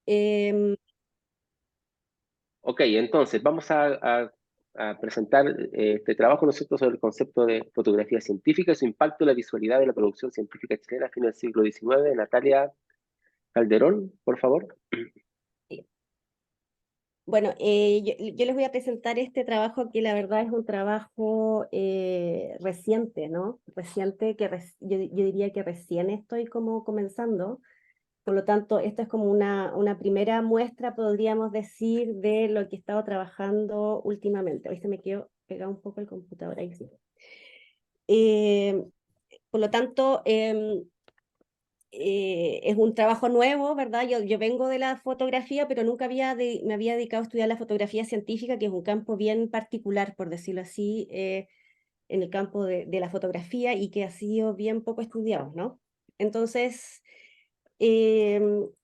Em, Ok, entonces vamos a presentar este trabajo, ¿no es cierto?, sobre el concepto de fotografía científica y su impacto en la visualidad de la producción científica chilena a fines del siglo XIX. Natalia Calderón, por favor. sí. Bueno, yo les voy a presentar este trabajo que la verdad es un trabajo reciente, ¿no? Reciente, yo diría que recién estoy como comenzando. Por lo tanto, esto es como una primera muestra, podríamos decir, de lo que he estado trabajando últimamente. Hoy se me quedó pegado un poco el computador, ahí sí. Eh, por lo tanto, es un trabajo nuevo, ¿verdad? Yo vengo de la fotografía, pero nunca me había dedicado a estudiar la fotografía científica, que es un campo bien particular, por decirlo así, en el campo de la fotografía y que ha sido bien poco estudiado, ¿no? Entonces,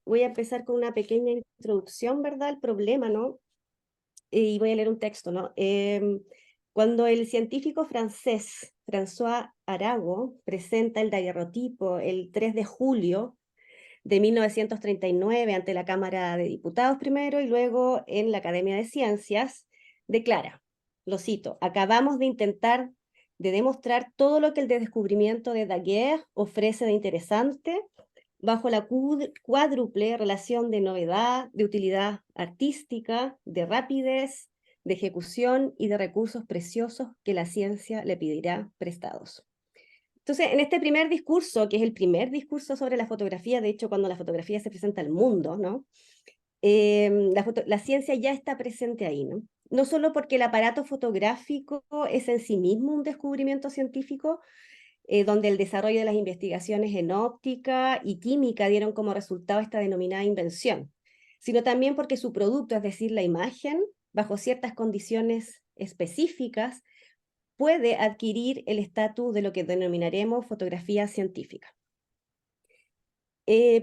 voy a empezar con una pequeña introducción, ¿verdad? Al problema, ¿no? Y voy a leer un texto, ¿no? Cuando el científico francés François Arago presenta el daguerrotipo el 3 de julio de 1939 ante la Cámara de Diputados primero y luego en la Academia de Ciencias, declara, lo cito, acabamos de intentar de demostrar todo lo que el descubrimiento de Daguerre ofrece de interesante bajo la cuádruple relación de novedad, de utilidad artística, de rapidez, de ejecución y de recursos preciosos que la ciencia le pedirá prestados. Entonces, en este primer discurso, que es el primer discurso sobre la fotografía, de hecho, cuando la fotografía se presenta al mundo, ¿no? La ciencia ya está presente ahí, ¿no? No solo porque el aparato fotográfico es en sí mismo un descubrimiento científico, donde el desarrollo de las investigaciones en óptica y química dieron como resultado esta denominada invención, sino también porque su producto, es decir, la imagen, bajo ciertas condiciones específicas, puede adquirir el estatus de lo que denominaremos fotografía científica.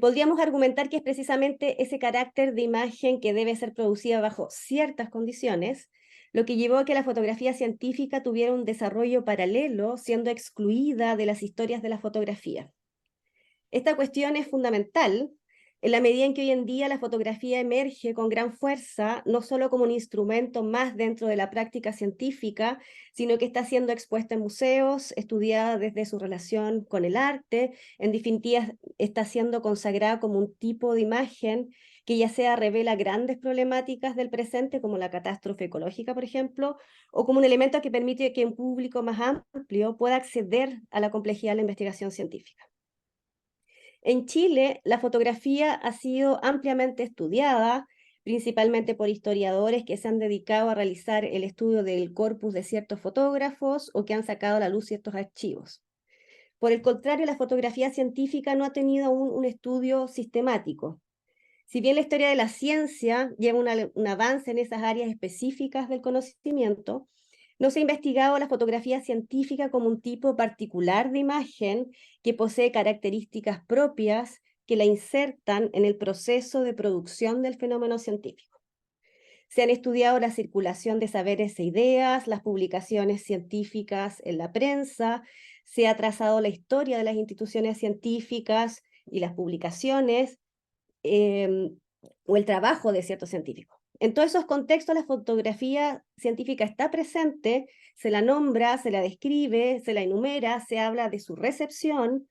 Podríamos argumentar que es precisamente ese carácter de imagen que debe ser producida bajo ciertas condiciones lo que llevó a que la fotografía científica tuviera un desarrollo paralelo, siendo excluida de las historias de la fotografía. Esta cuestión es fundamental en la medida en que hoy en día la fotografía emerge con gran fuerza, no solo como un instrumento más dentro de la práctica científica, sino que está siendo expuesta en museos, estudiada desde su relación con el arte, en definitiva está siendo consagrada como un tipo de imagen que ya sea revela grandes problemáticas del presente, como la catástrofe ecológica, por ejemplo, o como un elemento que permite que un público más amplio pueda acceder a la complejidad de la investigación científica. En Chile, la fotografía ha sido ampliamente estudiada, principalmente por historiadores que se han dedicado a realizar el estudio del corpus de ciertos fotógrafos o que han sacado a la luz ciertos archivos. Por el contrario, la fotografía científica no ha tenido aún un estudio sistemático. Si bien la historia de la ciencia lleva un avance en esas áreas específicas del conocimiento, no se ha investigado la fotografía científica como un tipo particular de imagen que posee características propias que la insertan en el proceso de producción del fenómeno científico. Se han estudiado la circulación de saberes e ideas, las publicaciones científicas en la prensa, se ha trazado la historia de las instituciones científicas y las publicaciones, eh, o el trabajo de ciertos científicos. En todos esos contextos la fotografía científica está presente, se la nombra, se la describe, se la enumera, se habla de su recepción,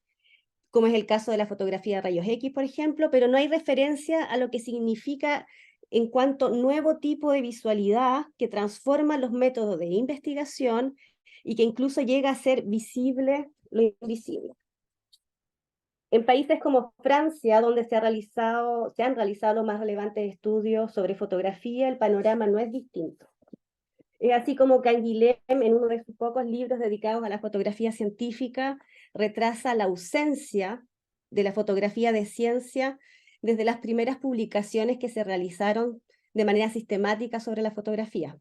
como es el caso de la fotografía de rayos X, por ejemplo, pero no hay referencia a lo que significa en cuanto nuevo tipo de visualidad que transforma los métodos de investigación y que incluso llega a ser visible lo invisible. En países como Francia, donde se han realizado los más relevantes estudios sobre fotografía, el panorama no es distinto. Es así como Canguilhem, en uno de sus pocos libros dedicados a la fotografía científica, retrasa la ausencia de la fotografía de ciencia desde las primeras publicaciones que se realizaron de manera sistemática sobre la fotografía.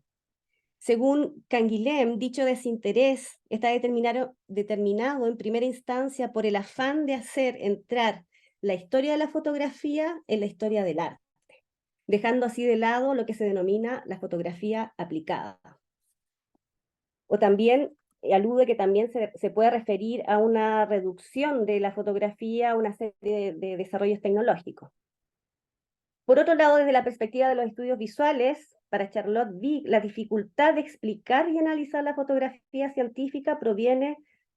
Según Canguilhem, dicho desinterés está determinado en primera instancia por el afán de hacer entrar la historia de la fotografía en la historia del arte, dejando así de lado lo que se denomina la fotografía aplicada. O también alude que también se puede referir a una reducción de la fotografía a una serie de desarrollos tecnológicos. Por otro lado, desde la perspectiva de los estudios visuales, para Charlotte Wieck, la dificultad de explicar y analizar la fotografía científica proviene,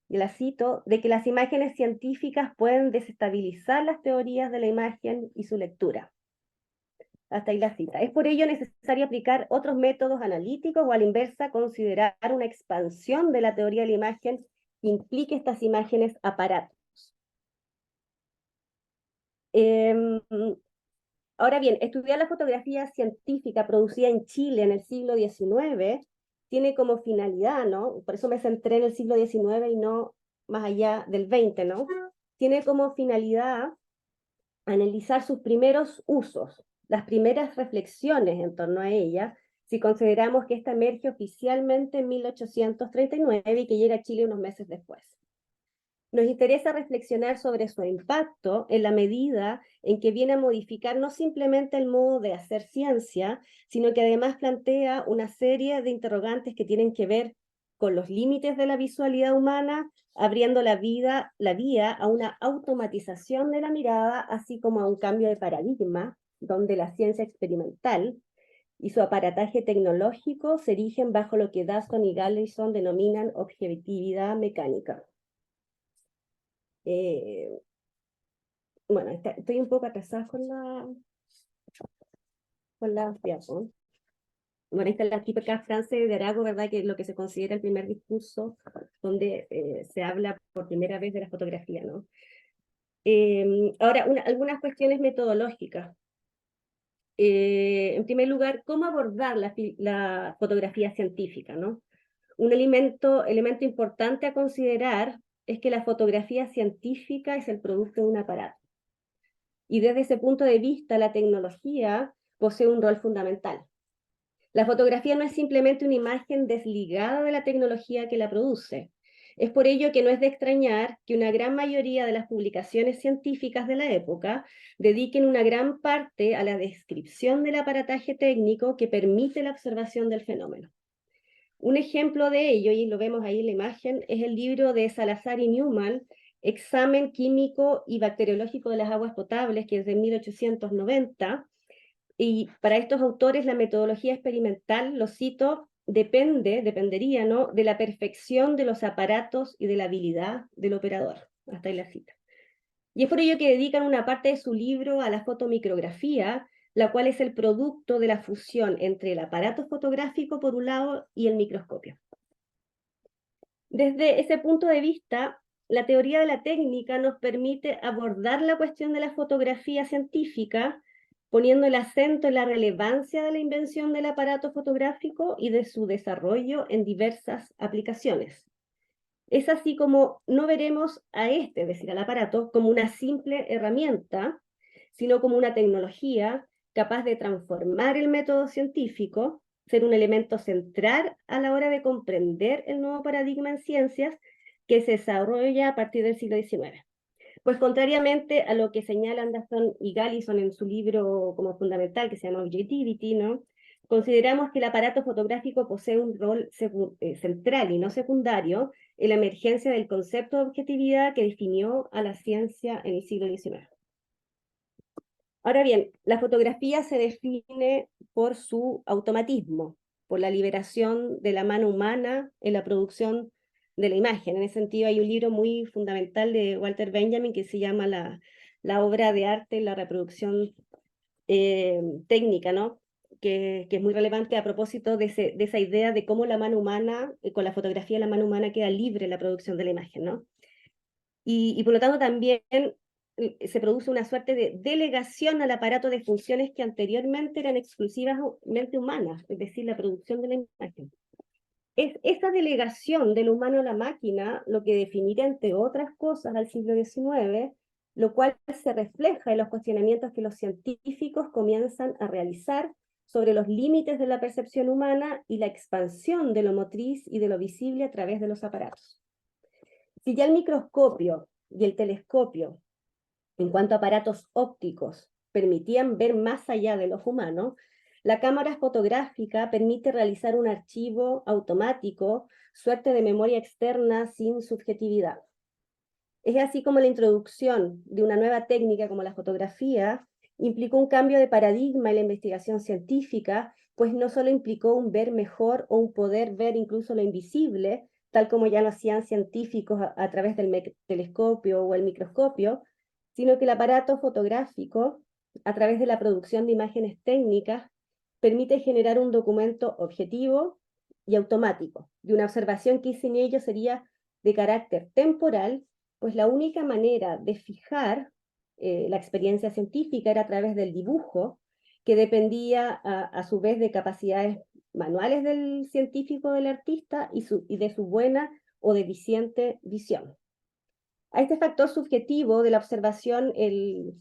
y la cito, de que las imágenes científicas pueden desestabilizar las teorías de la imagen y su lectura. Hasta ahí la cita. Es por ello necesario aplicar otros métodos analíticos o a la inversa considerar una expansión de la teoría de la imagen que implique estas imágenes aparatos. Ahora bien, estudiar la fotografía científica producida en Chile en el siglo XIX tiene como finalidad, ¿no? Por eso me centré en el siglo XIX y no más allá del XX, ¿no? Tiene como finalidad analizar sus primeros usos, las primeras reflexiones en torno a ella, si consideramos que esta emerge oficialmente en 1839 y que llega a Chile unos meses después. Nos interesa reflexionar sobre su impacto en la medida en que viene a modificar no simplemente el modo de hacer ciencia, sino que además plantea una serie de interrogantes que tienen que ver con los límites de la visualidad humana, abriendo la vía a una automatización de la mirada, así como a un cambio de paradigma, donde la ciencia experimental y su aparataje tecnológico se erigen bajo lo que Daston y Galison denominan objetividad mecánica. Bueno, estoy un poco atrasada con la diapo. Bueno, esta es la típica frase de Arago, ¿verdad? Que es lo que se considera el primer discurso donde se habla por primera vez de la fotografía, ¿no? Ahora, algunas cuestiones metodológicas. En primer lugar, ¿cómo abordar la fotografía científica, ¿no? Un elemento importante a considerar es que la fotografía científica es el producto de un aparato. Y desde ese punto de vista, la tecnología posee un rol fundamental. La fotografía no es simplemente una imagen desligada de la tecnología que la produce. Es por ello que no es de extrañar que una gran mayoría de las publicaciones científicas de la época dediquen una gran parte a la descripción del aparataje técnico que permite la observación del fenómeno. Un ejemplo de ello, y lo vemos ahí en la imagen, es el libro de Salazar y Newman, Examen químico y bacteriológico de las aguas potables, que es de 1890, y para estos autores la metodología experimental, lo cito, dependería, ¿no?, de la perfección de los aparatos y de la habilidad del operador. Hasta ahí la cita. Y es por ello que dedican una parte de su libro a la fotomicrografía, la cual es el producto de la fusión entre el aparato fotográfico por un lado y el microscopio. Desde ese punto de vista, la teoría de la técnica nos permite abordar la cuestión de la fotografía científica, poniendo el acento en la relevancia de la invención del aparato fotográfico y de su desarrollo en diversas aplicaciones. Es así como no veremos a es decir, al aparato, como una simple herramienta, sino como una tecnología capaz de transformar el método científico, ser un elemento central a la hora de comprender el nuevo paradigma en ciencias que se desarrolla a partir del siglo XIX. Pues contrariamente a lo que señalan Daston y Galison en su libro como fundamental, que se llama Objectivity, ¿no?, consideramos que el aparato fotográfico posee un rol central y no secundario en la emergencia del concepto de objetividad que definió a la ciencia en el siglo XIX. Ahora bien, la fotografía se define por su automatismo, por la liberación de la mano humana en la producción de la imagen. En ese sentido hay un libro muy fundamental de Walter Benjamin que se llama la obra de arte, la reproducción técnica, ¿no?, que es muy relevante a propósito de esa idea de cómo la mano humana, con la fotografía la mano humana queda libre en la producción de la imagen, ¿no? Y por lo tanto también se produce una suerte de delegación al aparato de funciones que anteriormente eran exclusivamente humanas, es decir, la producción de la imagen. Es esa delegación del humano a la máquina lo que definirá, entre otras cosas, al siglo XIX, lo cual se refleja en los cuestionamientos que los científicos comienzan a realizar sobre los límites de la percepción humana y la expansión de lo motriz y de lo visible a través de los aparatos. Si ya el microscopio y el telescopio, en cuanto a aparatos ópticos, permitían ver más allá del ojo humano, la cámara fotográfica permite realizar un archivo automático, suerte de memoria externa sin subjetividad. Es así como la introducción de una nueva técnica como la fotografía implicó un cambio de paradigma en la investigación científica, pues no solo implicó un ver mejor o un poder ver incluso lo invisible, tal como ya lo hacían científicos a través del telescopio o el microscopio, sino que el aparato fotográfico, a través de la producción de imágenes técnicas, permite generar un documento objetivo y automático, de una observación que sin ello sería de carácter temporal, pues la única manera de fijar la experiencia científica era a través del dibujo, que dependía a su vez de capacidades manuales del científico, del artista, y de su buena o deficiente visión. A este factor subjetivo de la observación, el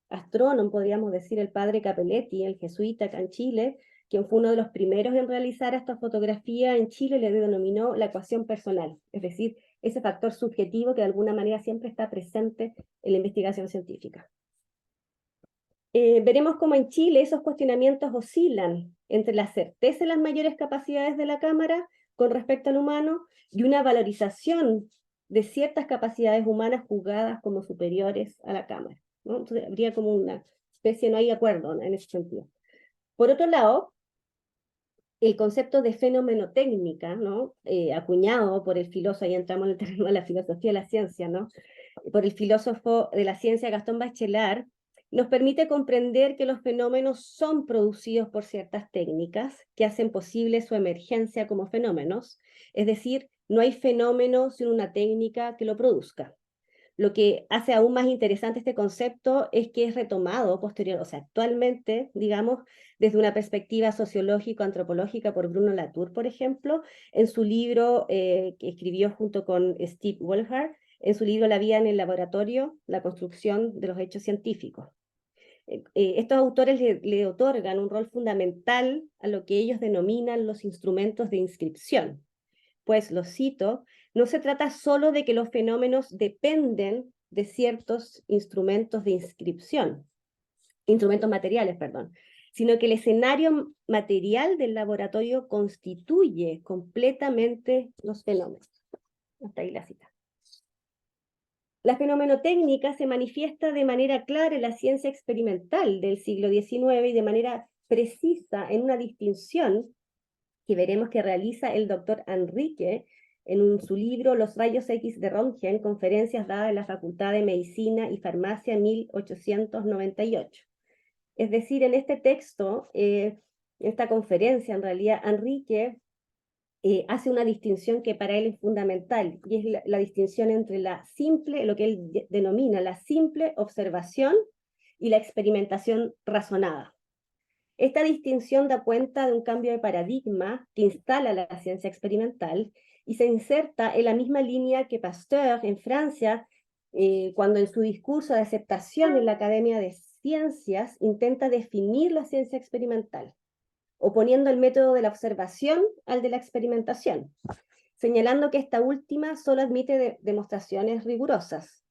astrónomo, podríamos decir, el padre Capelletti, el jesuita acá en Chile, quien fue uno de los primeros en realizar esta fotografía en Chile, le denominó la ecuación personal, es decir, ese factor subjetivo que de alguna manera siempre está presente en la investigación científica. Veremos cómo en Chile esos cuestionamientos oscilan entre la certeza y las mayores capacidades de la cámara con respecto al humano y una valorización de ciertas capacidades humanas juzgadas como superiores a la cámara, ¿no? Entonces habría como una especie, no hay acuerdo, ¿no?, en ese sentido. Por otro lado, el concepto de fenomenotécnica, ¿no?, acuñado por el filósofo, ahí entramos en el terreno de la filosofía de la ciencia, ¿no?, por el filósofo de la ciencia Gastón Bachelard, nos permite comprender que los fenómenos son producidos por ciertas técnicas que hacen posible su emergencia como fenómenos, es decir, no hay fenómeno sin una técnica que lo produzca. Lo que hace aún más interesante este concepto es que es retomado posterior, o sea, actualmente, digamos, desde una perspectiva sociológico-antropológica por Bruno Latour, por ejemplo, en su libro que escribió junto con Steve Wohlhart, en su libro La vida en el laboratorio, la construcción de los hechos científicos. Estos autores le otorgan un rol fundamental a lo que ellos denominan los instrumentos de inscripción. Pues, lo cito, no se trata solo de que los fenómenos dependen de ciertos instrumentos de inscripción, instrumentos materiales, perdón, sino que el escenario material del laboratorio constituye completamente los fenómenos. Hasta ahí la cita. La fenomenotécnica se manifiesta de manera clara en la ciencia experimental del siglo XIX y de manera precisa en una distinción que veremos que realiza el doctor Enrique en su libro Los rayos X de Röntgen, conferencias dadas en la Facultad de Medicina y Farmacia en 1898. Es decir, en este texto, esta conferencia, en realidad, Enrique hace una distinción que para él es fundamental, y es la distinción entre la simple, lo que él denomina la simple observación y la experimentación razonada. Esta distinción da cuenta de un cambio de paradigma que instala la ciencia experimental y se inserta en la misma línea que Pasteur en Francia, cuando en su discurso de aceptación en la Academia de Ciencias intenta definir la ciencia experimental, oponiendo el método de la observación al de la experimentación, señalando que esta última solo admite demostraciones rigurosas.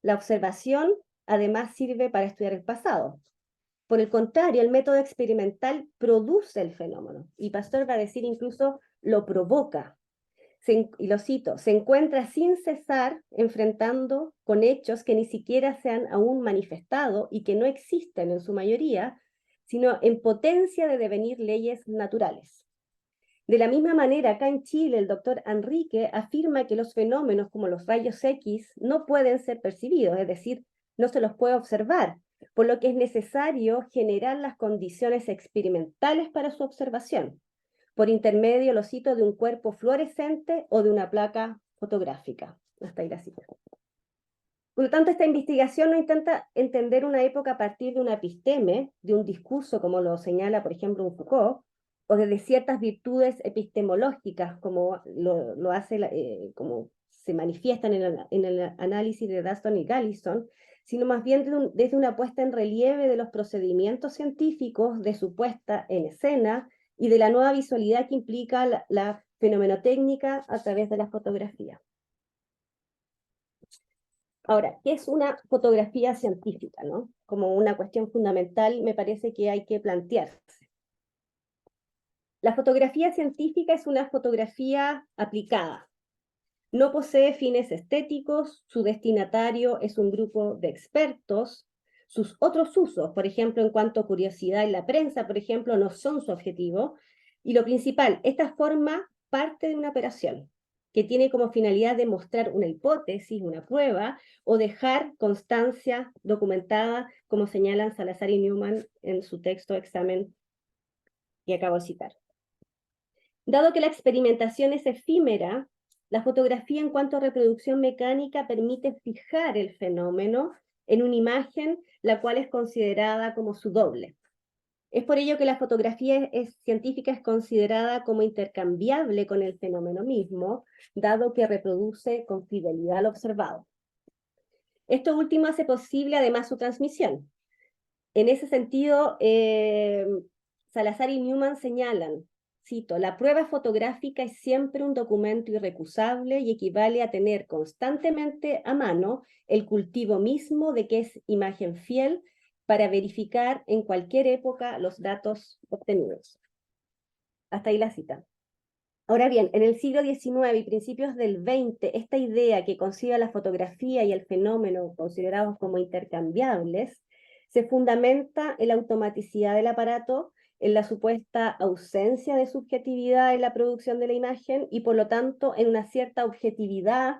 La observación, además, sirve para estudiar el pasado. Por el contrario, el método experimental produce el fenómeno, y Pasteur va a decir incluso lo provoca. Y lo cito, se encuentra sin cesar enfrentando con hechos que ni siquiera se han aún manifestado y que no existen en su mayoría, sino en potencia de devenir leyes naturales. De la misma manera, acá en Chile, el doctor Enrique afirma que los fenómenos como los rayos X no pueden ser percibidos, es decir, no se los puede observar, por lo que es necesario generar las condiciones experimentales para su observación, por intermedio, lo cito, de un cuerpo fluorescente o de una placa fotográfica. Hasta ahí la cita. Por lo tanto, esta investigación no intenta entender una época a partir de una episteme, de un discurso, como lo señala, por ejemplo, un Foucault, o desde ciertas virtudes epistemológicas, como lo hace, como se manifiestan en el análisis de Daston y Gallison, sino más bien desde una puesta en relieve de los procedimientos científicos, de su puesta en escena y de la nueva visualidad que implica la fenomenotécnica a través de la fotografía. Ahora, ¿qué es una fotografía científica, ¿no? Como una cuestión fundamental, me parece que hay que plantearse. La fotografía científica es una fotografía aplicada. No posee fines estéticos, su destinatario es un grupo de expertos, Sus otros usos, por ejemplo, en cuanto a curiosidad en la prensa, por ejemplo, no son su objetivo. Y lo principal, esta forma parte de una operación que tiene como finalidad demostrar una hipótesis, una prueba, o dejar constancia documentada, como señalan Salazar y Newman en su texto examen que acabo de citar. Dado que la experimentación es efímera, la fotografía en cuanto a reproducción mecánica permite fijar el fenómeno en una imagen, la cual es considerada como su doble. Es por ello que la fotografía científica es considerada como intercambiable con el fenómeno mismo, dado que reproduce con fidelidad lo observado. Esto último hace posible además su transmisión. En ese sentido, Salazar y Newman señalan, cito, la prueba fotográfica es siempre un documento irrecusable y equivale a tener constantemente a mano el cultivo mismo de que es imagen fiel para verificar en cualquier época los datos obtenidos. Hasta ahí la cita. Ahora bien, en el siglo XIX y principios del XX, esta idea que concibe la fotografía y el fenómeno considerados como intercambiables, se fundamenta en la automaticidad del aparato, en la supuesta ausencia de subjetividad en la producción de la imagen y por lo tanto en una cierta objetividad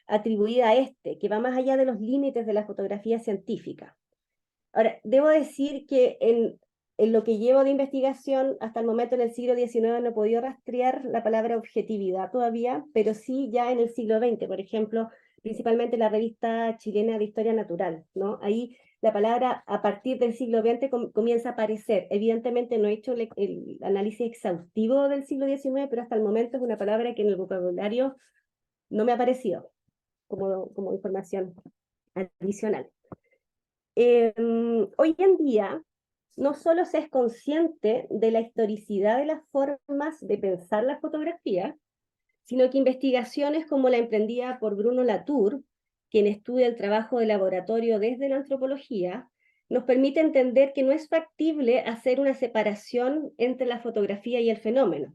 atribuida a este, que va más allá de los límites de la fotografía científica. Ahora, debo decir que en lo que llevo de investigación, hasta el momento en el siglo XIX no he podido rastrear la palabra objetividad todavía, pero sí ya en el siglo XX, por ejemplo, principalmente la revista chilena de Historia Natural, ¿no? Ahí la palabra a partir del siglo XX comienza a aparecer. Evidentemente no he hecho el análisis exhaustivo del siglo XIX, pero hasta el momento es una palabra que en el vocabulario no me ha aparecido como información adicional. Hoy en día no solo se es consciente de la historicidad de las formas de pensar la fotografía, sino que investigaciones como la emprendida por Bruno Latour, quien estudia el trabajo de laboratorio desde la antropología, nos permite entender que no es factible hacer una separación entre la fotografía y el fenómeno,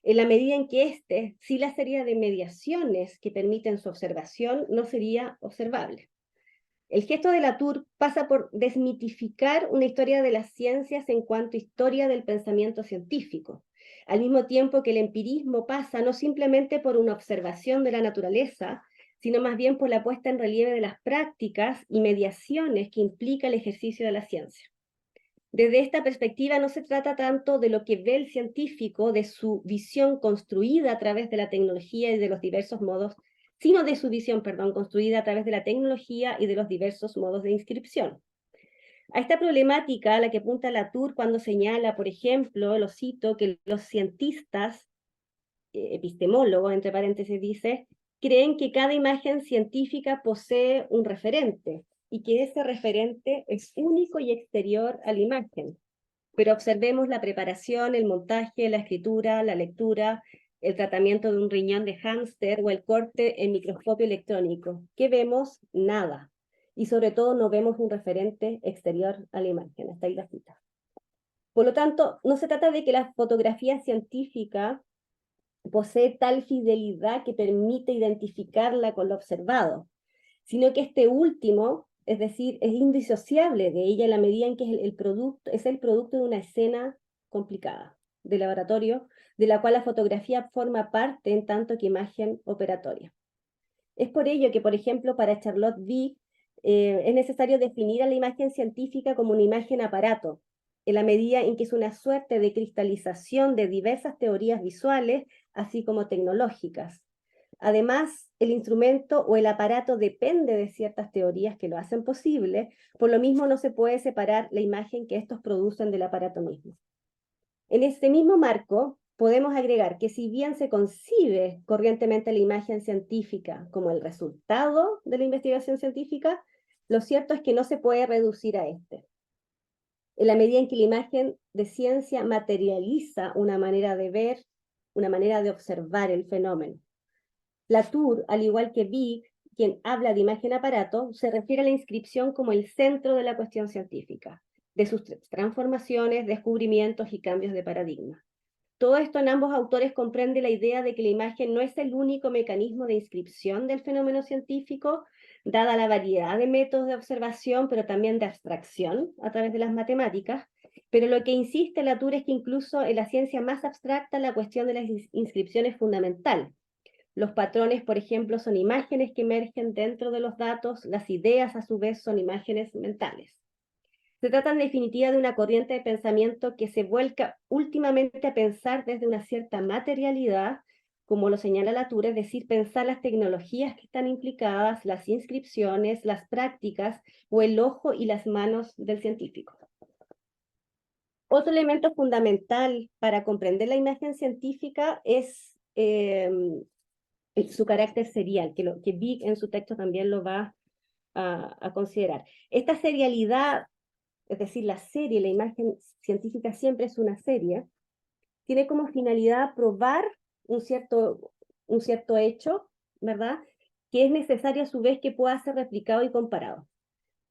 en la medida en que si la serie de mediaciones que permiten su observación no sería observable. El gesto de Latour pasa por desmitificar una historia de las ciencias en cuanto a historia del pensamiento científico, al mismo tiempo que el empirismo pasa no simplemente por una observación de la naturaleza, sino más bien por la puesta en relieve de las prácticas y mediaciones que implica el ejercicio de la ciencia. Desde esta perspectiva no se trata tanto de lo que ve el científico, de su visión construida a través de la tecnología y de los diversos modos, sino de su visión, construida a través de la tecnología y de los diversos modos de inscripción. A esta problemática a la que apunta Latour cuando señala, por ejemplo, lo cito, que los cientistas, epistemólogos, entre paréntesis, dice, creen que cada imagen científica posee un referente y que ese referente es único y exterior a la imagen. Pero observemos la preparación, el montaje, la escritura, la lectura, el tratamiento de un riñón de hámster o el corte en microscopio electrónico. ¿Qué vemos? Nada. Y sobre todo no vemos un referente exterior a la imagen. Hasta ahí la cita. Por lo tanto, no se trata de que la fotografía científica posee tal fidelidad que permite identificarla con lo observado, sino que este último, es decir, es indisociable de ella en la medida en que es el producto de una escena complicada de laboratorio, de la cual la fotografía forma parte en tanto que imagen operatoria. Es por ello que, por ejemplo, para Charlotte Wieck, es necesario definir a la imagen científica como una imagen aparato, en la medida en que es una suerte de cristalización de diversas teorías visuales, así como tecnológicas. Además, el instrumento o el aparato depende de ciertas teorías que lo hacen posible, por lo mismo no se puede separar la imagen que estos producen del aparato mismo. En este mismo marco, podemos agregar que si bien se concibe corrientemente la imagen científica como el resultado de la investigación científica, lo cierto es que no se puede reducir a este. En la medida en que la imagen de ciencia materializa una manera de ver, una manera de observar el fenómeno. Latour, al igual que Wieck, quien habla de imagen-aparato, se refiere a la inscripción como el centro de la cuestión científica, de sus transformaciones, descubrimientos y cambios de paradigma. Todo esto en ambos autores comprende la idea de que la imagen no es el único mecanismo de inscripción del fenómeno científico, dada la variedad de métodos de observación, pero también de abstracción a través de las matemáticas. Pero lo que insiste Latour es que incluso en la ciencia más abstracta la cuestión de las inscripciones es fundamental. Los patrones, por ejemplo, son imágenes que emergen dentro de los datos, las ideas a su vez son imágenes mentales. Se trata en definitiva de una corriente de pensamiento que se vuelca últimamente a pensar desde una cierta materialidad, como lo señala Latour, es decir, pensar las tecnologías que están implicadas, las inscripciones, las prácticas o el ojo y las manos del científico. Otro elemento fundamental para comprender la imagen científica es su carácter serial, que Big en su texto también lo va a considerar. Esta serialidad, es decir, la serie, la imagen científica siempre es una serie, tiene como finalidad probar un cierto hecho, ¿verdad? Que es necesario a su vez que pueda ser replicado y comparado.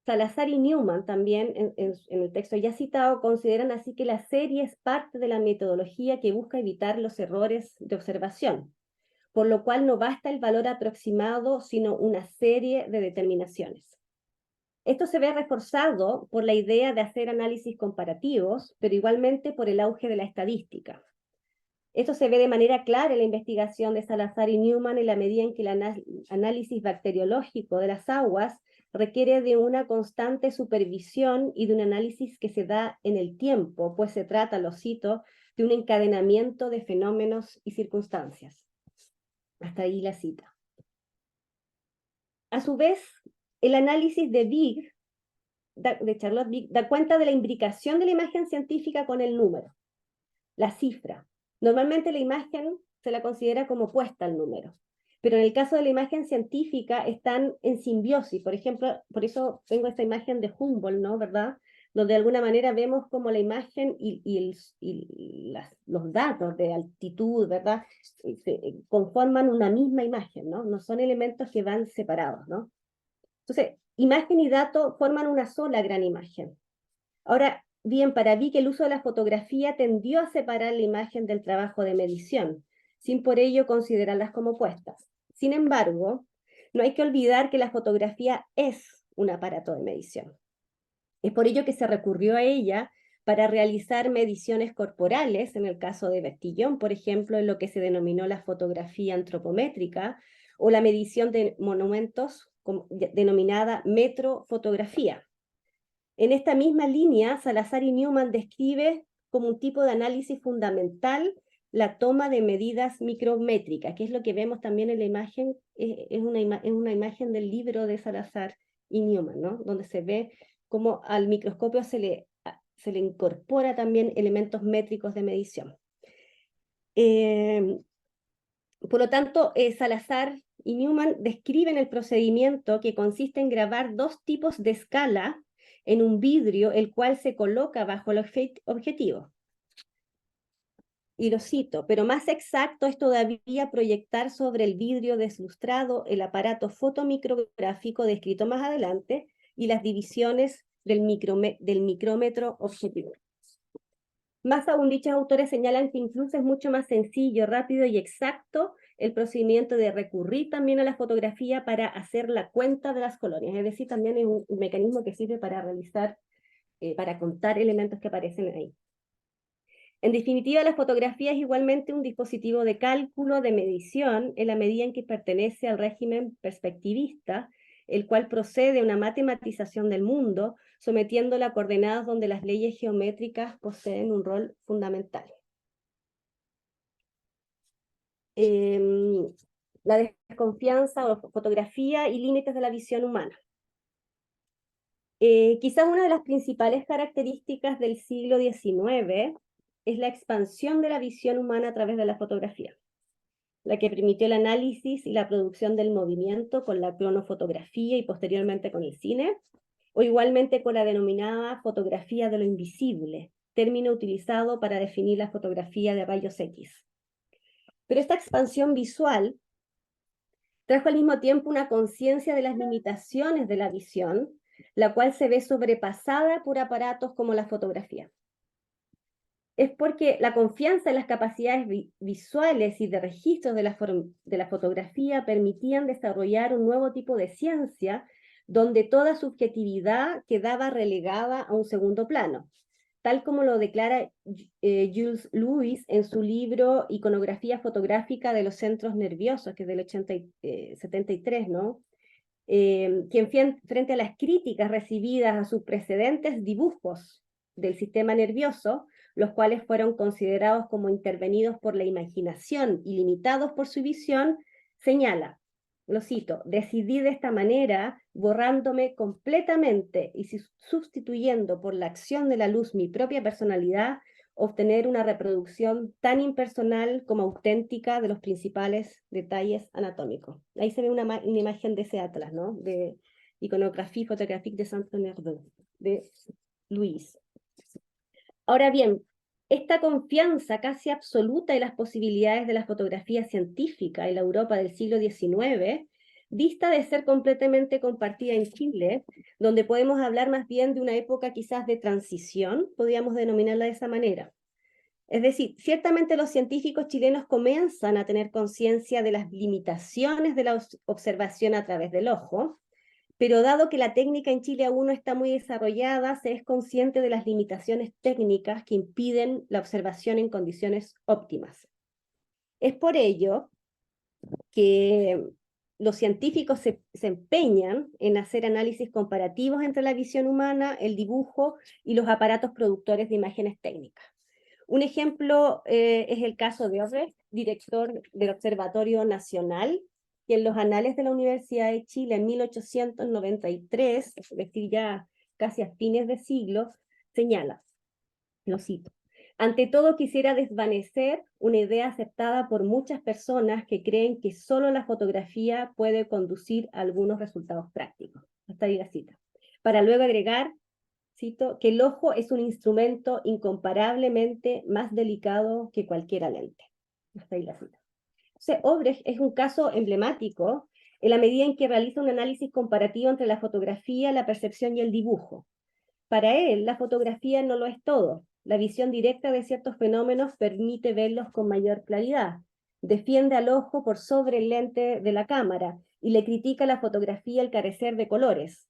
Salazar y Newman también, en el texto ya citado, consideran así que la serie es parte de la metodología que busca evitar los errores de observación, por lo cual no basta el valor aproximado, sino una serie de determinaciones. Esto se ve reforzado por la idea de hacer análisis comparativos, pero igualmente por el auge de la estadística. Esto se ve de manera clara en la investigación de Salazar y Newman en la medida en que el análisis bacteriológico de las aguas requiere de una constante supervisión y de un análisis que se da en el tiempo, pues se trata, lo cito, de un encadenamiento de fenómenos y circunstancias. Hasta ahí la cita. A su vez, el análisis de Charlotte Big, da cuenta de la imbricación de la imagen científica con el número, la cifra. Normalmente la imagen se la considera como puesta al número, pero en el caso de la imagen científica están en simbiosis. Por ejemplo, por eso tengo esta imagen de Humboldt, ¿no? ¿Verdad? Donde de alguna manera vemos como la imagen los datos de altitud, ¿verdad? Conforman una misma imagen, ¿no? No son elementos que van separados, ¿no? Entonces, imagen y dato forman una sola gran imagen. Ahora, bien, para Vick el uso de la fotografía tendió a separar la imagen del trabajo de medición, sin por ello considerarlas como opuestas. Sin embargo, no hay que olvidar que la fotografía es un aparato de medición. Es por ello que se recurrió a ella para realizar mediciones corporales, en el caso de Bertillon, por ejemplo, en lo que se denominó la fotografía antropométrica, o la medición de monumentos denominada metrofotografía. En esta misma línea, Salazar y Newman describe como un tipo de análisis fundamental la toma de medidas micrométricas, que es lo que vemos también en la imagen, es una imagen del libro de Salazar y Newman, ¿no? Donde se ve cómo al microscopio se le incorpora también elementos métricos de medición. Por lo tanto, Salazar y Newman describen el procedimiento que consiste en grabar dos tipos de escala en un vidrio, el cual se coloca bajo el objetivo. Y lo cito, pero más exacto es todavía proyectar sobre el vidrio deslustrado el aparato fotomicrográfico descrito más adelante y las divisiones del micrómetro objetivo. Más aún, dichos autores señalan que incluso es mucho más sencillo, rápido y exacto el procedimiento de recurrir también a la fotografía para hacer la cuenta de las colonias. Es decir, también es un mecanismo que sirve para realizar, para contar elementos que aparecen ahí. En definitiva, la fotografía es igualmente un dispositivo de cálculo, de medición, en la medida en que pertenece al régimen perspectivista, el cual procede a una matematización del mundo, sometiéndola a coordenadas donde las leyes geométricas poseen un rol fundamental. La desconfianza o fotografía y límites de la visión humana. Quizás una de las principales características del siglo XIX es la expansión de la visión humana a través de la fotografía, la que permitió el análisis y la producción del movimiento con la cronofotografía y posteriormente con el cine, o igualmente con la denominada fotografía de lo invisible, término utilizado para definir la fotografía de rayos X. Pero esta expansión visual trajo al mismo tiempo una conciencia de las limitaciones de la visión, la cual se ve sobrepasada por aparatos como la fotografía. es porque la confianza en las capacidades visuales y de registros de la fotografía permitían desarrollar un nuevo tipo de ciencia donde toda subjetividad quedaba relegada a un segundo plano, tal como lo declara Jules Lewis en su libro Iconografía fotográfica de los centros nerviosos, que es del 73, ¿no? Quien frente a las críticas recibidas a sus precedentes dibujos del sistema nervioso, los cuales fueron considerados como intervenidos por la imaginación y limitados por su visión, señala, lo cito, decidí de esta manera, borrándome completamente y sustituyendo por la acción de la luz mi propia personalidad, obtener una reproducción tan impersonal como auténtica de los principales detalles anatómicos. Ahí se ve una imagen de ese atlas, ¿no? De Iconographie photographique de Saint-Bernardin, de Luis. Ahora bien, esta confianza casi absoluta en las posibilidades de la fotografía científica en la Europa del siglo XIX dista de ser completamente compartida en Chile, donde podemos hablar más bien de una época quizás de transición, podríamos denominarla de esa manera. Es decir, ciertamente los científicos chilenos comienzan a tener conciencia de las limitaciones de la observación a través del ojo, pero dado que la técnica en Chile aún no está muy desarrollada, se es consciente de las limitaciones técnicas que impiden la observación en condiciones óptimas. Es por ello que los científicos se empeñan en hacer análisis comparativos entre la visión humana, el dibujo y los aparatos productores de imágenes técnicas. Un ejemplo es el caso de Obrecht, director del Observatorio Nacional, que en los anales de la Universidad de Chile en 1893, es decir, ya casi a fines de siglo, señala, lo cito, ante todo quisiera desvanecer una idea aceptada por muchas personas que creen que solo la fotografía puede conducir a algunos resultados prácticos. Hasta ahí la cita. Para luego agregar, cito, que el ojo es un instrumento incomparablemente más delicado que cualquier lente. Hasta ahí la cita. Entonces, Obrecht es un caso emblemático en la medida en que realiza un análisis comparativo entre la fotografía, la percepción y el dibujo. Para él, la fotografía no lo es todo. La visión directa de ciertos fenómenos permite verlos con mayor claridad. Defiende al ojo por sobre el lente de la cámara y le critica a la fotografía el carecer de colores.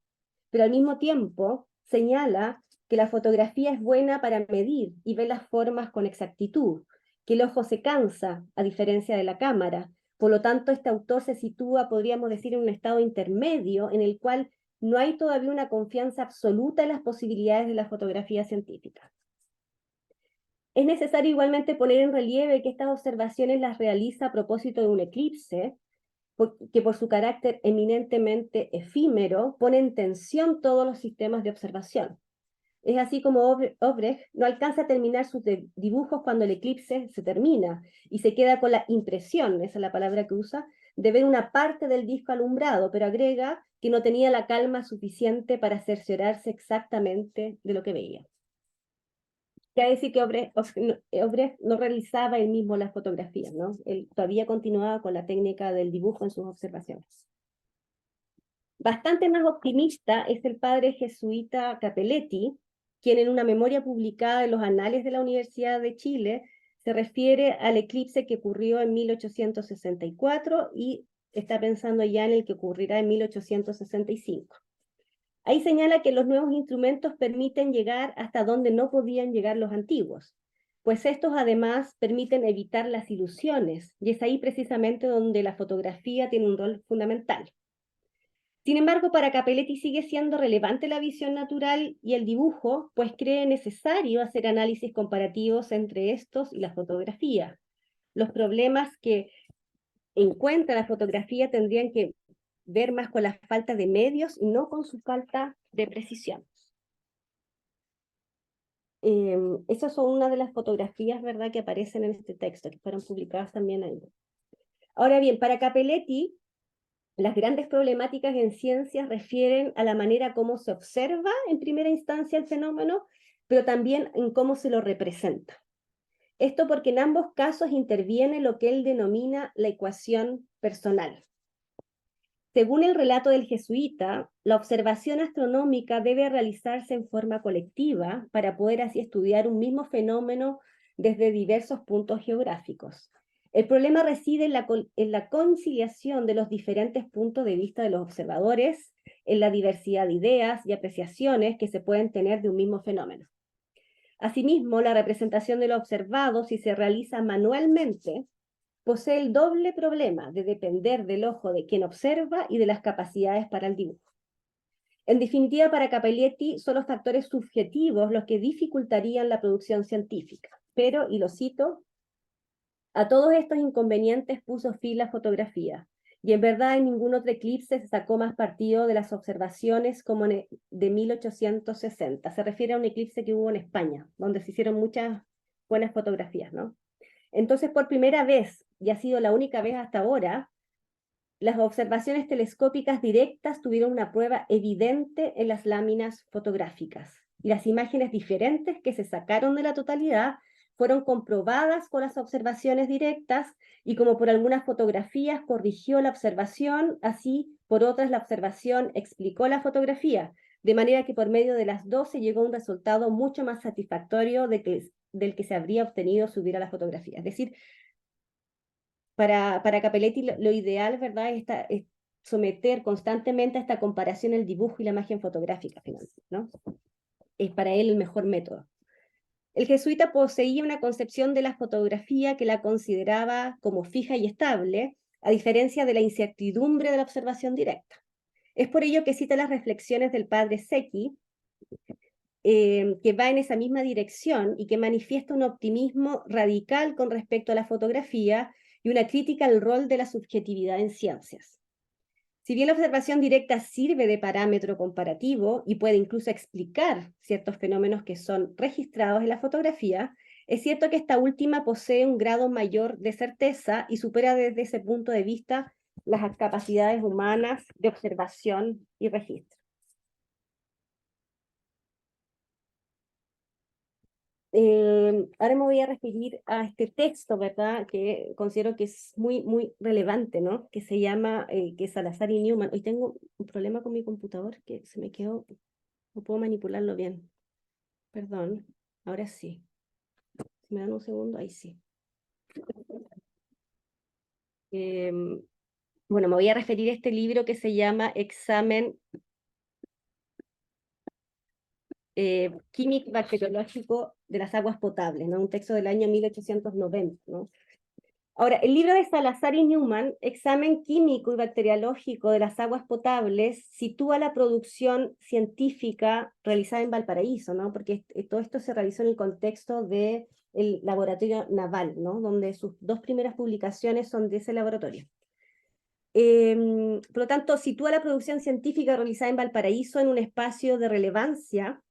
Pero al mismo tiempo señala que la fotografía es buena para medir y ver las formas con exactitud, que el ojo se cansa, a diferencia de la cámara. Por lo tanto, este autor se sitúa, podríamos decir, en un estado intermedio en el cual no hay todavía una confianza absoluta en las posibilidades de la fotografía científica. Es necesario igualmente poner en relieve que estas observaciones las realiza a propósito de un eclipse, que por su carácter eminentemente efímero pone en tensión todos los sistemas de observación. Es así como Obrecht no alcanza a terminar sus dibujos cuando el eclipse se termina y se queda con la impresión, esa es la palabra que usa, de ver una parte del disco alumbrado, pero agrega que no tenía la calma suficiente para cerciorarse exactamente de lo que veía. Quiere decir que Obrecht no realizaba él mismo las fotografías, ¿no? Él todavía continuaba con la técnica del dibujo en sus observaciones. Bastante más optimista es el padre jesuita Capelletti, quien en una memoria publicada en los Anales de la Universidad de Chile se refiere al eclipse que ocurrió en 1864 y está pensando ya en el que ocurrirá en 1865. Ahí señala que los nuevos instrumentos permiten llegar hasta donde no podían llegar los antiguos, pues estos además permiten evitar las ilusiones, y es ahí precisamente donde la fotografía tiene un rol fundamental. Sin embargo, para Capelletti sigue siendo relevante la visión natural y el dibujo, pues cree necesario hacer análisis comparativos entre estos y la fotografía. Los problemas que encuentra la fotografía tendrían que ver más con la falta de medios y no con su falta de precisión. Esas son una de las fotografías, ¿verdad?, que aparecen en este texto, que fueron publicadas también ahí. Ahora bien, para Capelletti, las grandes problemáticas en ciencias refieren a la manera como se observa en primera instancia el fenómeno, pero también en cómo se lo representa. Esto porque en ambos casos interviene lo que él denomina la ecuación personal. Según el relato del jesuita, la observación astronómica debe realizarse en forma colectiva para poder así estudiar un mismo fenómeno desde diversos puntos geográficos. El problema reside en la conciliación de los diferentes puntos de vista de los observadores, en la diversidad de ideas y apreciaciones que se pueden tener de un mismo fenómeno. Asimismo, la representación de lo observado, si se realiza manualmente, posee el doble problema de depender del ojo de quien observa y de las capacidades para el dibujo. En definitiva, para Cappelletti son los factores subjetivos los que dificultarían la producción científica. Pero, y lo cito, a todos estos inconvenientes puso fin la fotografía, y en verdad en ningún otro eclipse se sacó más partido de las observaciones como de 1860. Se refiere a un eclipse que hubo en España, donde se hicieron muchas buenas fotografías, ¿no? Entonces, por primera vez, y ha sido la única vez hasta ahora, las observaciones telescópicas directas tuvieron una prueba evidente en las láminas fotográficas. Y las imágenes diferentes que se sacaron de la totalidad fueron comprobadas con las observaciones directas y como por algunas fotografías corrigió la observación, así por otras la observación explicó la fotografía, de manera que por medio de las dos se llegó a un resultado mucho más satisfactorio del que se habría obtenido si hubiera la fotografía. Es decir, para Cappelletti lo ideal, ¿verdad?, es someter constantemente a esta comparación el dibujo y la imagen fotográfica, ¿no? Es para él el mejor método. El jesuita poseía una concepción de la fotografía que la consideraba como fija y estable, a diferencia de la incertidumbre de la observación directa. Es por ello que cita las reflexiones del padre Secchi, que va en esa misma dirección y que manifiesta un optimismo radical con respecto a la fotografía y una crítica al rol de la subjetividad en ciencias. Si bien la observación directa sirve de parámetro comparativo y puede incluso explicar ciertos fenómenos que son registrados en la fotografía, es cierto que esta última posee un grado mayor de certeza y supera desde ese punto de vista las capacidades humanas de observación y registro. Ahora me voy a referir a este texto, ¿verdad?, que considero que es muy, muy relevante, ¿no?, que se llama, que es Salazar y Newman. Hoy tengo un problema con mi computador que se me quedó, no puedo manipularlo bien. Perdón, ahora sí. Si me dan un segundo, ahí sí. Bueno, me voy a referir a este libro que se llama Examen Químico Bacteriológico de las Aguas Potables, ¿no?, un texto del año 1890, ¿no? Ahora, el libro de Salazar y Newman, Examen Químico y Bacteriológico de las Aguas Potables, sitúa la producción científica realizada en Valparaíso, ¿no?, porque todo esto se realizó en el contexto del laboratorio naval, ¿no?, donde sus dos primeras publicaciones son de ese laboratorio. Por lo tanto, sitúa la producción científica realizada en Valparaíso en un espacio de relevancia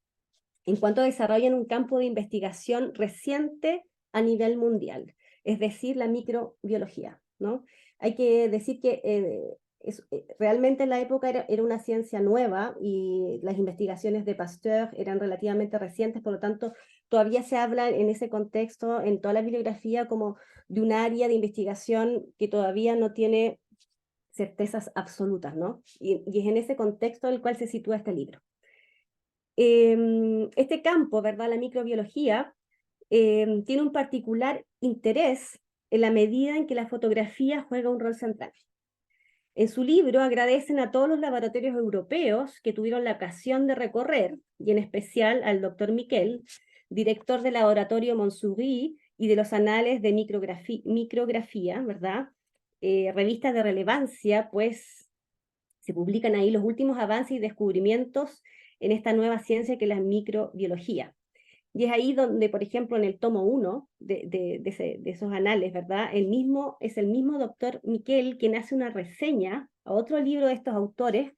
en cuanto desarrollan un campo de investigación reciente a nivel mundial, es decir, la microbiología, ¿no? Hay que decir que realmente en la época era una ciencia nueva y las investigaciones de Pasteur eran relativamente recientes, por lo tanto, todavía se habla en ese contexto, en toda la bibliografía, como de un área de investigación que todavía no tiene certezas absolutas, ¿no? Y es en ese contexto en el cual se sitúa este libro. Este campo, ¿verdad?, la microbiología, tiene un particular interés en la medida en que la fotografía juega un rol central. En su libro agradecen a todos los laboratorios europeos que tuvieron la ocasión de recorrer, y en especial al doctor Miquel, director del laboratorio Montsouris y de los anales de micrografía, ¿verdad? Revistas de relevancia, pues se publican ahí los últimos avances y descubrimientos en esta nueva ciencia que es la microbiología. Y es ahí donde, por ejemplo, en el tomo 1 de esos anales, ¿verdad?, es el mismo doctor Miquel quien hace una reseña a otro libro de estos autores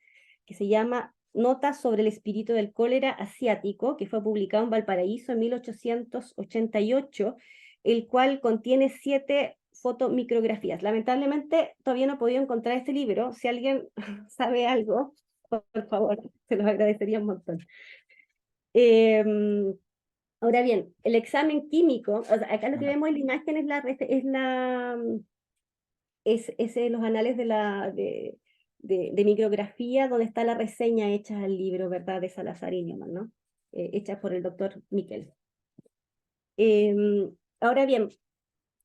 que se llama Notas sobre el espíritu del cólera asiático, que fue publicado en Valparaíso en 1888, el cual contiene 7 fotomicrografías. Lamentablemente todavía no he podido encontrar este libro. Si alguien sabe algo, por favor, se los agradecería un montón. Ahora bien, el examen químico, o sea, acá lo que vemos en la imagen es los anales de micrografía, donde está la reseña hecha al libro, ¿verdad?, de Salazar y Newman, ¿no? Hecha por el doctor Miquel. Ahora bien,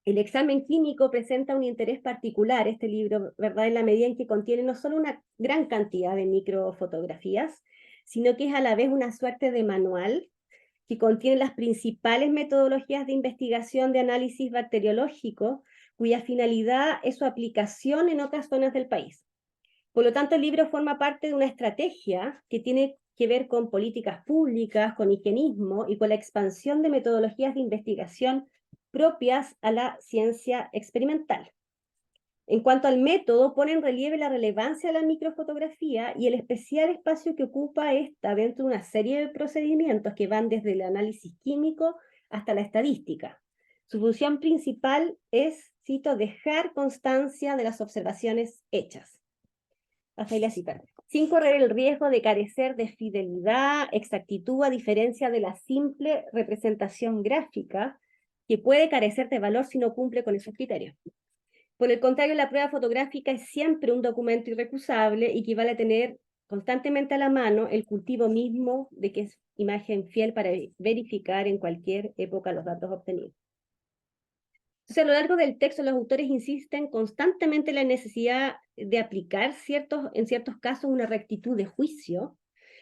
el examen clínico presenta un interés particular, este libro, ¿verdad? En la medida en que contiene no solo una gran cantidad de microfotografías, sino que es a la vez una suerte de manual que contiene las principales metodologías de investigación de análisis bacteriológico, cuya finalidad es su aplicación en otras zonas del país. Por lo tanto, el libro forma parte de una estrategia que tiene que ver con políticas públicas, con higienismo y con la expansión de metodologías de investigación propias a la ciencia experimental. En cuanto al método, pone en relieve la relevancia de la microfotografía y el especial espacio que ocupa esta dentro de una serie de procedimientos que van desde el análisis químico hasta la estadística. Su función principal es, cito, dejar constancia de las observaciones hechas. Hasta ahí la cita. Sin correr el riesgo de carecer de fidelidad, exactitud, a diferencia de la simple representación gráfica, que puede carecer de valor si no cumple con esos criterios. Por el contrario, la prueba fotográfica es siempre un documento irrecusable y que vale a tener constantemente a la mano el cultivo mismo de que es imagen fiel para verificar en cualquier época los datos obtenidos. Entonces, a lo largo del texto, los autores insisten constantemente en la necesidad de aplicar en ciertos casos una rectitud de juicio,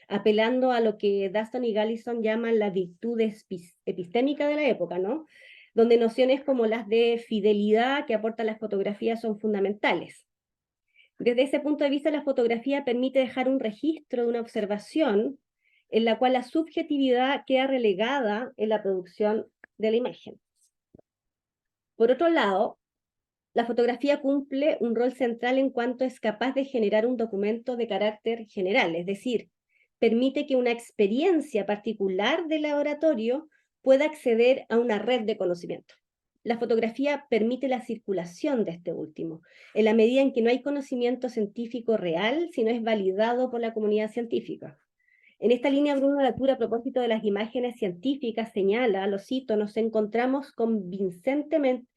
apelando a lo que Dustin y Galison llaman la virtud epistémica de la época, ¿no? Donde nociones como las de fidelidad que aportan las fotografías son fundamentales. Desde ese punto de vista, la fotografía permite dejar un registro de una observación en la cual la subjetividad queda relegada en la producción de la imagen. Por otro lado, la fotografía cumple un rol central en cuanto es capaz de generar un documento de carácter general, es decir, permite que una experiencia particular del laboratorio pueda acceder a una red de conocimiento. La fotografía permite la circulación de este último, en la medida en que no hay conocimiento científico real, sino es validado por la comunidad científica. En esta línea, Bruno Latour, a propósito de las imágenes científicas, señala, lo cito, nos encontramos convincentemente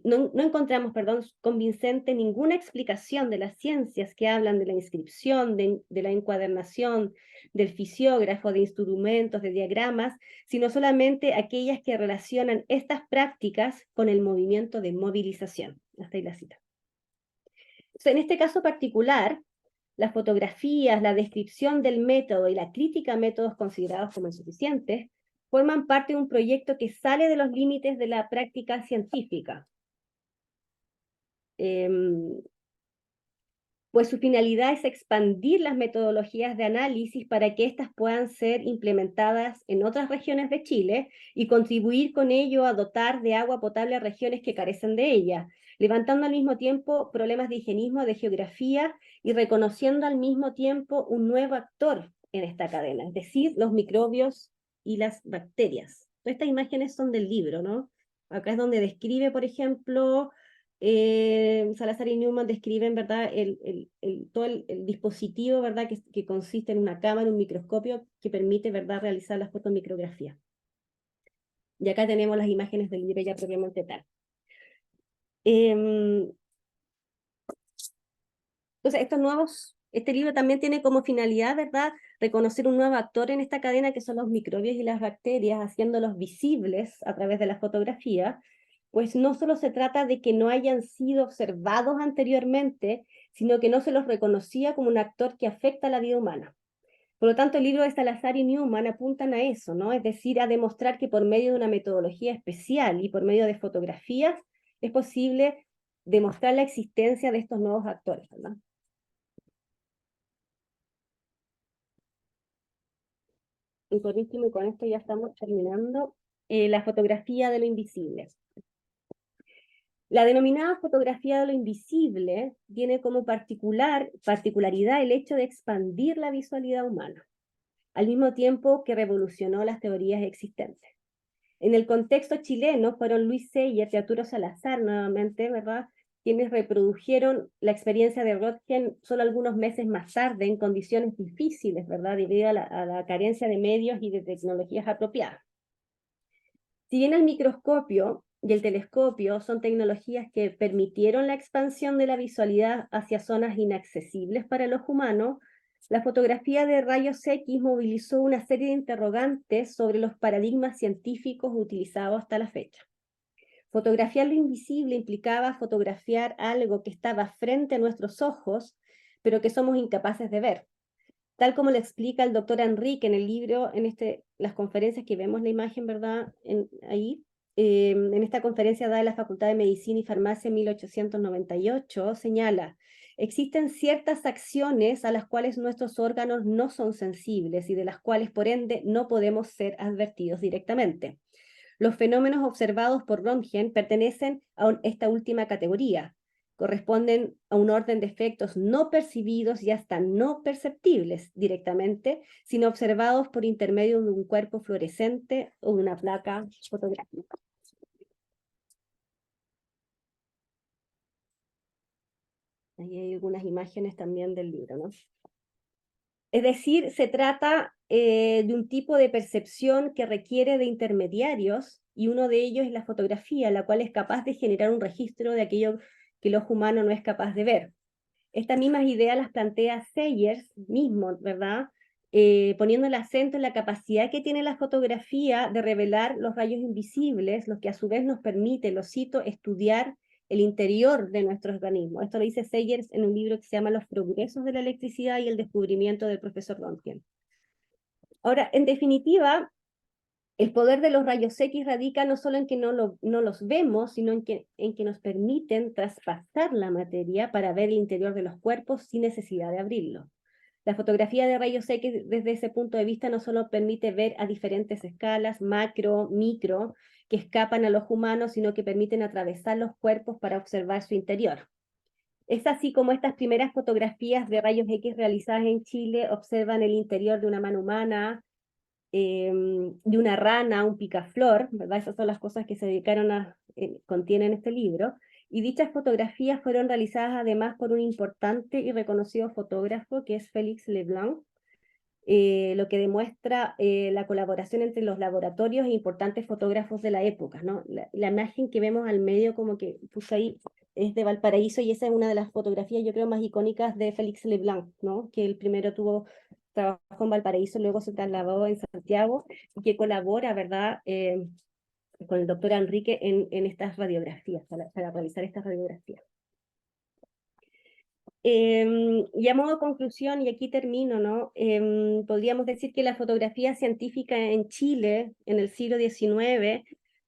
no encontramos, convincente ninguna explicación de las ciencias que hablan de la inscripción, de la encuadernación, del fisiógrafo, de instrumentos, de diagramas, sino solamente aquellas que relacionan estas prácticas con el movimiento de movilización. Hasta ahí la cita. Entonces, en este caso particular, las fotografías, la descripción del método y la crítica a métodos considerados como insuficientes forman parte de un proyecto que sale de los límites de la práctica científica. Pues su finalidad es expandir las metodologías de análisis para que éstas puedan ser implementadas en otras regiones de Chile y contribuir con ello a dotar de agua potable a regiones que carecen de ella, levantando al mismo tiempo problemas de higienismo, de geografía y reconociendo al mismo tiempo un nuevo actor en esta cadena, es decir, los microbios y las bacterias. Todas estas imágenes son del libro, ¿no? Acá es donde describe, por ejemplo, Salazar y Newman describen, ¿verdad?, todo el dispositivo, ¿verdad?, que consiste en una cámara, un microscopio que permite, ¿verdad?, realizar la fotomicrografía. Y acá tenemos las imágenes del libro ya propiamente tal. Entonces, este libro también tiene como finalidad, ¿verdad?, reconocer un nuevo actor en esta cadena que son los microbios y las bacterias, haciéndolos visibles a través de la fotografía, pues no solo se trata de que no hayan sido observados anteriormente, sino que no se los reconocía como un actor que afecta a la vida humana. Por lo tanto, el libro de Salazar y Newman apuntan a eso, ¿no? Es decir, a demostrar que por medio de una metodología especial y por medio de fotografías es posible demostrar la existencia de estos nuevos actores, ¿verdad? Y por último, y con esto ya estamos terminando, la fotografía de lo invisible. La denominada fotografía de lo invisible tiene como particularidad el hecho de expandir la visualidad humana, al mismo tiempo que revolucionó las teorías existentes. En el contexto chileno fueron Luis Seyer y Arturo Salazar, nuevamente, ¿verdad?, quienes reprodujeron la experiencia de Röntgen solo algunos meses más tarde, en condiciones difíciles, ¿verdad?, debido a la carencia de medios y de tecnologías apropiadas. Si bien el microscopio y el telescopio son tecnologías que permitieron la expansión de la visualidad hacia zonas inaccesibles para el ojo humano, la fotografía de rayos X movilizó una serie de interrogantes sobre los paradigmas científicos utilizados hasta la fecha. Fotografiar lo invisible implicaba fotografiar algo que estaba frente a nuestros ojos, pero que somos incapaces de ver. Tal como lo explica el doctor Enrique en el libro, las conferencias que vemos la imagen, ¿verdad? En esta conferencia dada en la Facultad de Medicina y Farmacia en 1898, señala: existen ciertas acciones a las cuales nuestros órganos no son sensibles y de las cuales, por ende, no podemos ser advertidos directamente. Los fenómenos observados por Röntgen pertenecen a esta última categoría. Corresponden a un orden de efectos no percibidos y hasta no perceptibles directamente, sino observados por intermedio de un cuerpo fluorescente o de una placa fotográfica. Ahí hay algunas imágenes también del libro, ¿no? Es decir, se trata de un tipo de percepción que requiere de intermediarios, y uno de ellos es la fotografía, la cual es capaz de generar un registro de aquello que el ojo humano no es capaz de ver. Estas mismas ideas las plantea Sayers mismo, ¿verdad? Poniendo el acento en la capacidad que tiene la fotografía de revelar los rayos invisibles, lo que a su vez nos permite, lo cito, estudiar el interior de nuestro organismo. Esto lo dice Sayers en un libro que se llama Los progresos de la electricidad y el descubrimiento del profesor Röntgen. Ahora, en definitiva, el poder de los rayos X radica no solo en que no los vemos, sino en que nos permiten traspasar la materia para ver el interior de los cuerpos sin necesidad de abrirlo. La fotografía de rayos X desde ese punto de vista no solo permite ver a diferentes escalas, macro, micro, que escapan a los humanos, sino que permiten atravesar los cuerpos para observar su interior. Es así como estas primeras fotografías de rayos X realizadas en Chile observan el interior de una mano humana, de una rana, un picaflor, ¿verdad? Esas son las cosas que se contienen este libro, y dichas fotografías fueron realizadas además por un importante y reconocido fotógrafo que es Félix Leblanc, lo que demuestra la colaboración entre los laboratorios e importantes fotógrafos de la época, ¿no? La imagen que vemos al medio, como que puse ahí, es de Valparaíso, y esa es una de las fotografías, yo creo, más icónicas de Félix Leblanc, ¿no? Que el primero trabajó en Valparaíso, luego se trasladó en Santiago, y que colabora, ¿verdad?, con el doctor Enrique en estas radiografías, para realizar estas radiografías. Y a modo de conclusión, y aquí termino, ¿no? Podríamos decir que la fotografía científica en Chile, en el siglo XIX,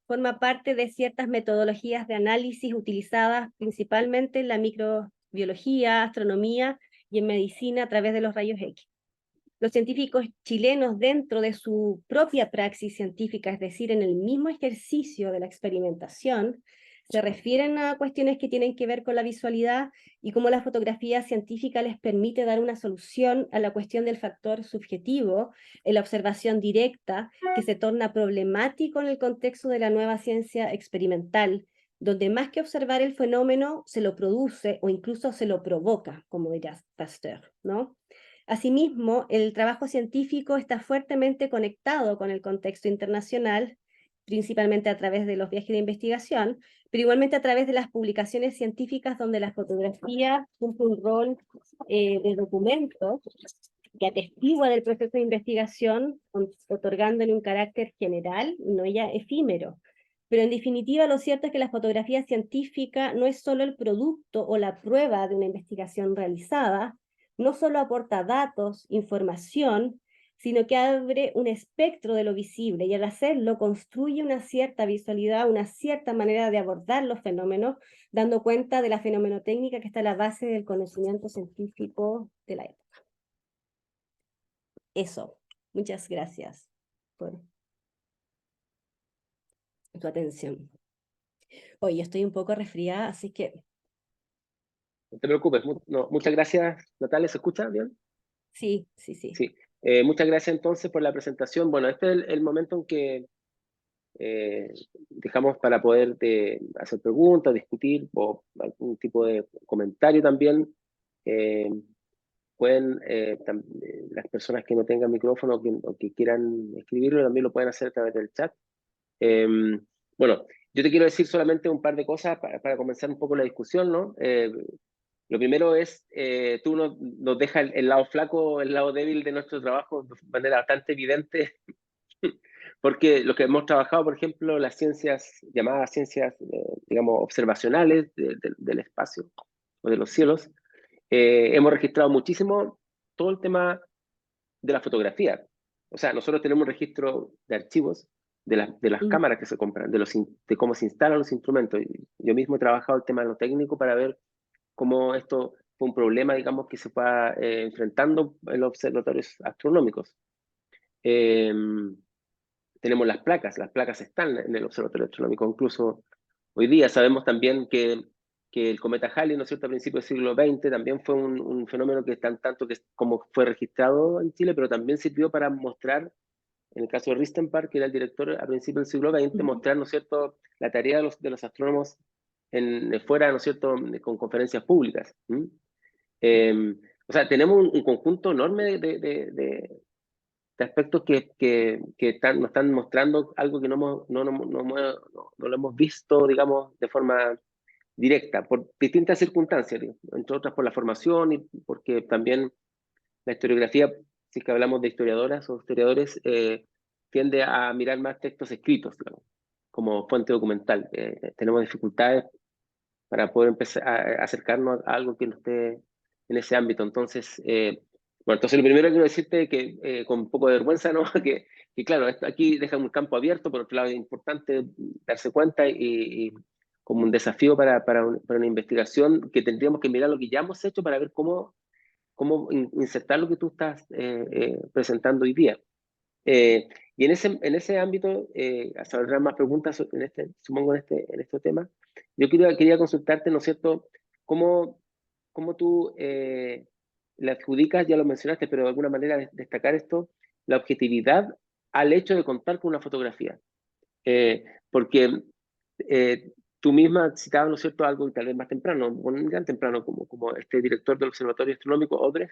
forma parte de ciertas metodologías de análisis utilizadas principalmente en la microbiología, astronomía y en medicina a través de los rayos X. Los científicos chilenos, dentro de su propia praxis científica, es decir, en el mismo ejercicio de la experimentación, se refieren a cuestiones que tienen que ver con la visualidad y cómo la fotografía científica les permite dar una solución a la cuestión del factor subjetivo en la observación directa, que se torna problemático en el contexto de la nueva ciencia experimental, donde más que observar el fenómeno, se lo produce o incluso se lo provoca, como dirá Pasteur, ¿no? Asimismo, el trabajo científico está fuertemente conectado con el contexto internacional, principalmente a través de los viajes de investigación, pero igualmente a través de las publicaciones científicas, donde la fotografía cumple un rol de documento que atestigua del proceso de investigación, otorgándole un carácter general y no ya efímero. Pero en definitiva, lo cierto es que la fotografía científica no es solo el producto o la prueba de una investigación realizada, no solo aporta datos, información, sino que abre un espectro de lo visible, y al hacerlo construye una cierta visualidad, una cierta manera de abordar los fenómenos, dando cuenta de la fenomenotécnica que está a la base del conocimiento científico de la época. Eso. Muchas gracias por tu atención. Hoy yo estoy un poco resfriada, así que... No te preocupes. Muchas gracias, Natalia. ¿Se escucha bien? Sí, sí, sí. Sí. Muchas gracias entonces por la presentación. Bueno, este es el momento en que dejamos para poder hacer preguntas, discutir o algún tipo de comentario también. Pueden, las personas que no tengan micrófono o que quieran escribirlo también lo pueden hacer a través del chat. Bueno, yo te quiero decir solamente un par de cosas para comenzar un poco la discusión, ¿no? Lo primero es, tú nos dejas el lado flaco, el lado débil de nuestro trabajo de manera bastante evidente Porque lo que hemos trabajado, por ejemplo, las ciencias, llamadas ciencias, digamos, observacionales del espacio o de los cielos, hemos registrado muchísimo todo el tema de la fotografía. O sea, nosotros tenemos un registro de archivos de las Ujú, cámaras que se compran, de cómo se instalan los instrumentos. Yo mismo he trabajado el tema de lo técnico para ver cómo esto fue un problema, digamos, que se va enfrentando en los observatorios astronómicos. Eh, Tenemos las placas están en el observatorio astronómico, incluso hoy día sabemos también que el cometa Halley, ¿no es cierto?, a principios del siglo XX también fue un fenómeno que tanto que como fue registrado en Chile, pero también sirvió para mostrar, en el caso de Ristenpark, que era el director a principios del siglo XX, ujú. mostrar, ¿no es cierto?, la tarea de los astrónomos fuera, ¿no es cierto?, con conferencias públicas. Eh, o sea, tenemos un conjunto enorme de aspectos nos están mostrando algo que no lo hemos visto, digamos, de forma directa, por distintas circunstancias, entre otras por la formación y porque también la historiografía, si es que hablamos de historiadoras o historiadores, tiende a mirar más textos escritos, digamos, como fuente documental. Tenemos dificultades para poder empezar a acercarnos a algo que no esté en ese ámbito. Entonces, bueno, entonces lo primero que quiero decirte es que con un poco de vergüenza, ¿no? Que claro, esto aquí deja un campo abierto, por otro lado es importante darse cuenta y como un desafío para una investigación que tendríamos que mirar lo que ya hemos hecho para ver cómo insertar lo que tú estás presentando hoy día. Y en ese ámbito, hasta habrá más preguntas supongo, en este tema. Yo quería consultarte, ¿no es cierto?, cómo, cómo tú le adjudicas, ya lo mencionaste, pero de alguna manera destacar esto, la objetividad al hecho de contar con una fotografía. Porque tú misma citabas, ¿no es cierto?, algo tal vez más temprano, bueno, tan temprano como este director del Observatorio Astronómico, Odre,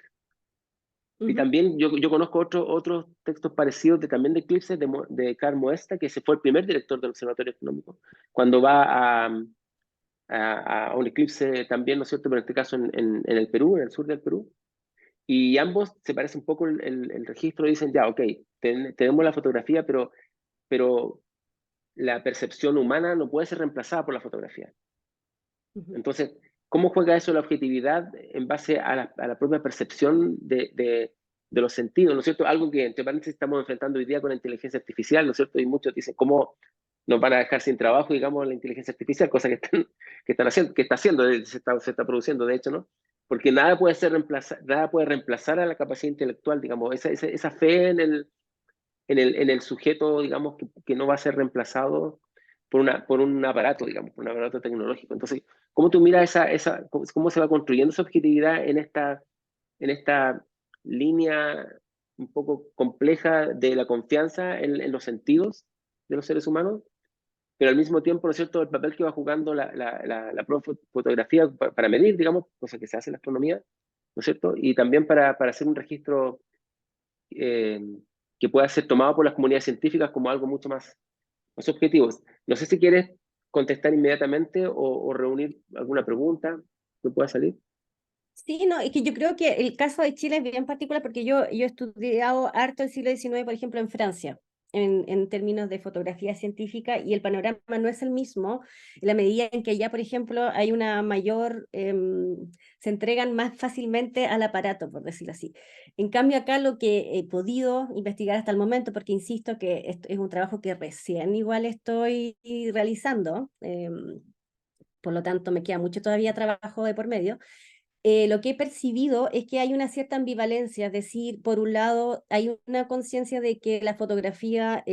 y Ujú, también yo conozco otros textos parecidos también de eclipses de Carl Moesta, que se fue el primer director del Observatorio Astronómico, cuando va a un eclipse también, ¿no es cierto?, pero en este caso en el Perú, en el sur del Perú, y ambos se parece un poco el registro, dicen ya, ok, tenemos la fotografía, pero la percepción humana no puede ser reemplazada por la fotografía. ujú. Entonces, ¿cómo juega eso la objetividad en base a la propia percepción de los sentidos? ¿No es cierto? Algo que, entre paréntesis, estamos enfrentando hoy día con la inteligencia artificial, ¿no es cierto? Y muchos dicen, ¿cómo nos van a dejar sin trabajo, digamos, la inteligencia artificial? Cosa que están haciendo, que está haciendo, se está produciendo, de hecho, ¿no? Porque nada puede reemplazar a la capacidad intelectual, digamos, esa fe en el sujeto, digamos, que no va a ser reemplazado por un aparato, digamos, por un aparato tecnológico. Entonces, ¿cómo tú miras cómo se va construyendo esa objetividad en esta línea un poco compleja de la confianza en los sentidos de los seres humanos, pero al mismo tiempo, ¿no es cierto?, el papel que va jugando la propia fotografía para medir, digamos, cosa que se hace en la astronomía, ¿no es cierto? Y también para hacer un registro eh, que pueda ser tomado por las comunidades científicas como algo mucho más objetivo. No sé si quieres contestar inmediatamente o reunir alguna pregunta que pueda salir. Sí, no, es que yo creo que el caso de Chile es bien particular porque yo he estudiado harto el siglo XIX, por ejemplo, en Francia, en términos de fotografía científica, y el panorama no es el mismo en la medida en que ya, por ejemplo, hay una mayor, se entregan más fácilmente al aparato, por decirlo así. En cambio, acá lo que he podido investigar hasta el momento, porque insisto que esto es un trabajo que recién igual estoy realizando, por lo tanto me queda mucho todavía trabajo de por medio. Lo que he percibido es que hay una cierta ambivalencia, es decir, por un lado hay una conciencia de que la fotografía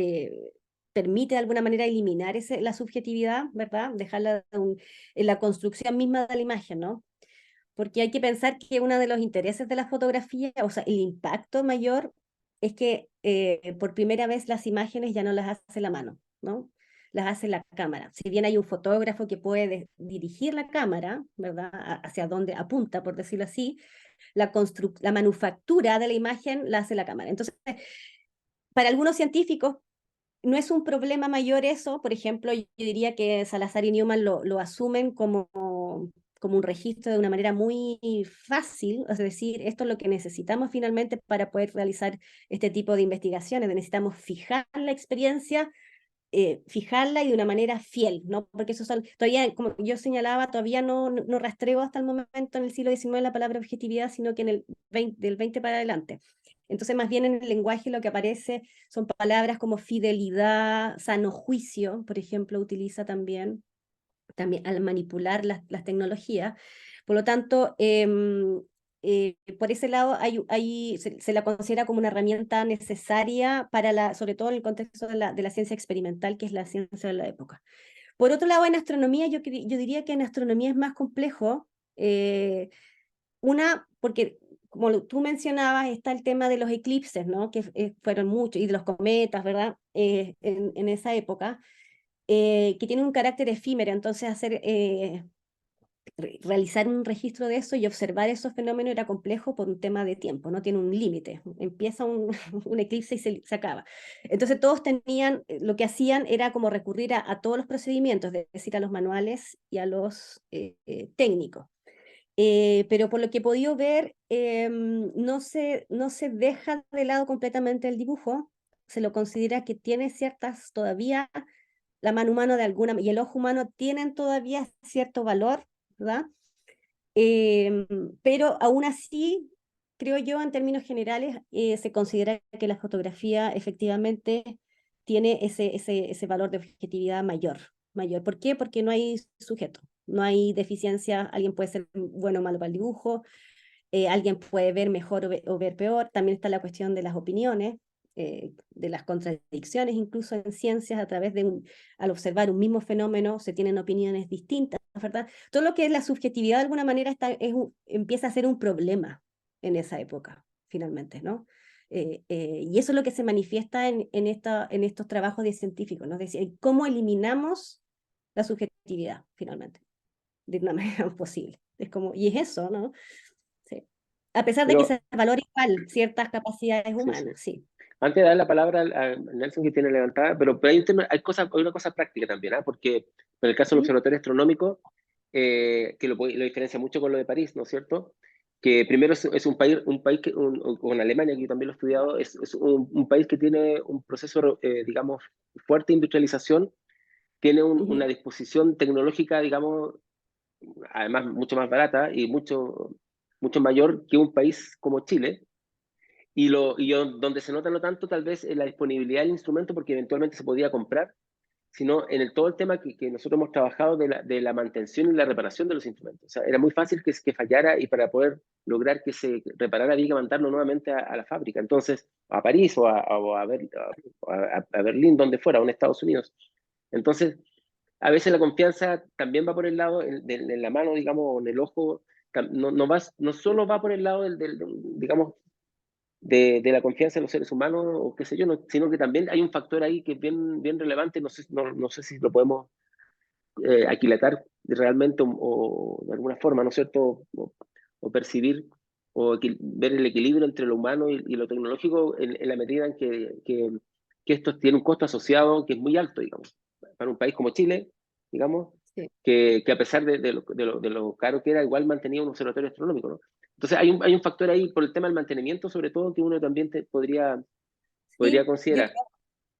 permite de alguna manera eliminar la subjetividad, ¿verdad? Dejarla en la construcción misma de la imagen, ¿no? Porque hay que pensar que uno de los intereses de la fotografía, o sea, el impacto mayor, es que por primera vez las imágenes ya no las hace la mano, ¿no? Las hace la cámara. Si bien hay un fotógrafo que puede dirigir la cámara, ¿verdad? Hacia dónde apunta, por decirlo así, la manufactura de la imagen la hace la cámara. Entonces, para algunos científicos, no es un problema mayor eso. Por ejemplo, yo diría que Salazar y Newman lo asumen como como un registro de una manera muy fácil, es decir, esto es lo que necesitamos finalmente para poder realizar este tipo de investigaciones, necesitamos fijar la experiencia, fijarla y de una manera fiel, ¿no? Porque eso son, todavía, como yo señalaba, todavía no rastreo hasta el momento en el siglo XIX la palabra objetividad, sino que en el 20, del 20 para adelante. Entonces, más bien en el lenguaje lo que aparece son palabras como fidelidad, sano juicio, por ejemplo, utiliza también al manipular las tecnologías. Por lo tanto, por ese lado se la considera como una herramienta necesaria para sobre todo en el contexto de la ciencia experimental, que es la ciencia de la época. Por otro lado, en astronomía, yo diría que en astronomía es más complejo. Porque como tú mencionabas, está el tema de los eclipses, ¿no? Que fueron muchos, y de los cometas, ¿verdad? En esa época, que tienen un carácter efímero, entonces realizar un registro de eso y observar esos fenómenos era complejo por un tema de tiempo, no tiene un límite, empieza un eclipse y se acaba. Entonces todos tenían, lo que hacían era como recurrir a todos los procedimientos, es decir, a los manuales y a los técnicos. Pero por lo que he podido ver, no se deja de lado completamente el dibujo, se lo considera que tiene ciertas todavía, la mano humana de alguna, y el ojo humano tienen todavía cierto valor, ¿verdad? Pero aún así, creo yo, en términos generales, se considera que la fotografía efectivamente tiene ese valor de objetividad mayor. ¿Por qué? Porque no hay sujeto, no hay deficiencia, alguien puede ser bueno o malo para el dibujo, alguien puede ver mejor o ver peor, también está la cuestión de las opiniones, de las contradicciones, incluso en ciencias, al observar un mismo fenómeno se tienen opiniones distintas, ¿verdad? Todo lo que es la subjetividad de alguna manera empieza a ser un problema en esa época, finalmente, ¿no? Y eso es lo que se manifiesta en estos trabajos de científicos, ¿no? Es decir, cómo eliminamos la subjetividad, finalmente, de una manera posible. Y es eso, ¿no? Sí. A pesar de que Pero, se valora igual ciertas capacidades sí, sí. humanas, sí. Antes de dar la palabra a Nelson, que tiene levantada, pero hay un tema, hay una cosa práctica también, ¿ah? Porque en el caso del ¿Mm? observatorio astronómico, que lo diferencia mucho con lo de París, ¿no es cierto? Que primero es un país que, con Alemania, que yo también lo he estudiado, es un país que tiene un proceso, digamos, fuerte de industrialización, tiene una Ujú. disposición tecnológica, digamos, además mucho más barata y mucho mayor que un país como Chile. Donde se nota no tanto tal vez en la disponibilidad del instrumento, porque eventualmente se podía comprar, sino en todo el tema que nosotros hemos trabajado de la mantención y la reparación de los instrumentos. O sea, era muy fácil que fallara, y para poder lograr que se reparara había que mandarlo nuevamente a la fábrica. Entonces, a París a Berlín, donde fuera, o en Estados Unidos. Entonces, a veces la confianza también va por el lado, en la mano, digamos, en el ojo, no solo va por el lado digamos, de la confianza en los seres humanos, o qué sé yo, sino que también hay un factor ahí que es bien relevante, no sé si lo podemos aquilatar realmente, de alguna forma, ¿no es cierto? O percibir, ver el equilibrio entre lo humano y lo tecnológico, en la medida en que esto tiene un costo asociado que es muy alto, digamos, para un país como Chile, digamos, Sí. que a pesar de lo caro que era, igual mantenía un observatorio astronómico, ¿no? Entonces hay un factor ahí por el tema del mantenimiento, sobre todo, que uno también podría Sí, considerar.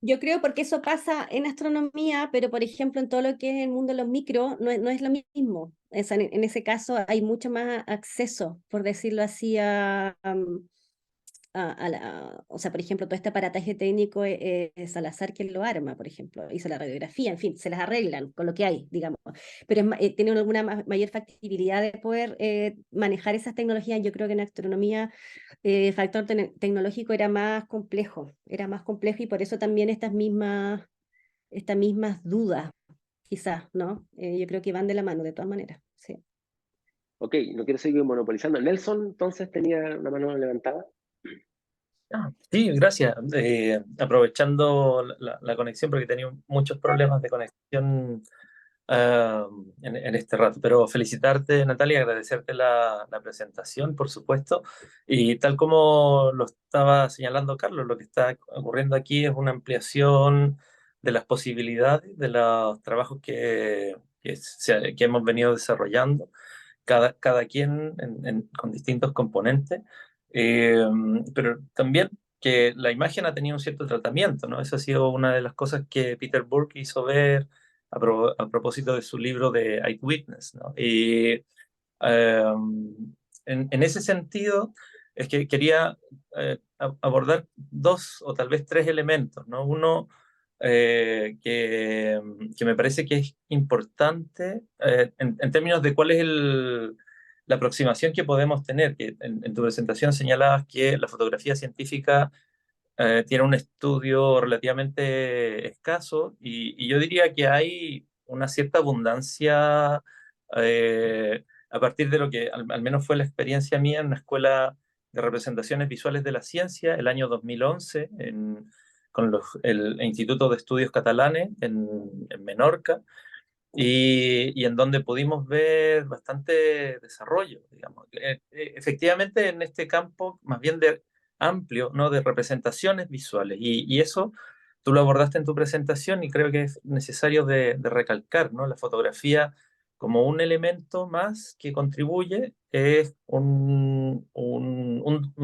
yo creo porque eso pasa en astronomía, pero por ejemplo en todo lo que es el mundo de los micros no es lo mismo. En ese caso hay mucho más acceso, por decirlo así, o sea, por ejemplo, todo este aparataje técnico es Salazar quien lo arma, por ejemplo, hizo la radiografía, en fin, se las arreglan con lo que hay, digamos, pero tienen alguna mayor factibilidad de poder manejar esas tecnologías. Yo creo que en astronomía el factor tecnológico era más complejo y por eso también estas mismas dudas, quizás, ¿no? Yo creo que van de la mano, de todas maneras, sí. Ok, no quiero seguir monopolizando. Nelson, entonces, tenía una mano levantada. Sí, gracias. Aprovechando la conexión, porque tenía muchos problemas de conexión en este rato. Pero felicitarte, Natalia, agradecerte la presentación, por supuesto. Y tal como lo estaba señalando Carlos, lo que está ocurriendo aquí es una ampliación de las posibilidades de los trabajos que hemos venido desarrollando. cada quien con distintos componentes, pero también que la imagen ha tenido un cierto tratamiento, ¿no? Esa ha sido una de las cosas que Peter Burke hizo ver a propósito de su libro de Eyewitness, ¿no? Y en ese sentido es que quería abordar dos o tal vez tres elementos, ¿no? Uno que me parece que es importante en términos de cuál es la aproximación que podemos tener, que en tu presentación señalabas que la fotografía científica tiene un estudio relativamente escaso y yo diría que hay una cierta abundancia a partir de lo que al menos fue la experiencia mía en una escuela de representaciones visuales de la ciencia el año 2011 con el Instituto de Estudios Catalanes en Menorca y en donde pudimos ver bastante desarrollo, digamos. Efectivamente, en este campo más bien de amplio, ¿no? De representaciones visuales. Y eso tú lo abordaste en tu presentación y creo que es necesario de recalcar, ¿no? La fotografía como un elemento más que contribuye es un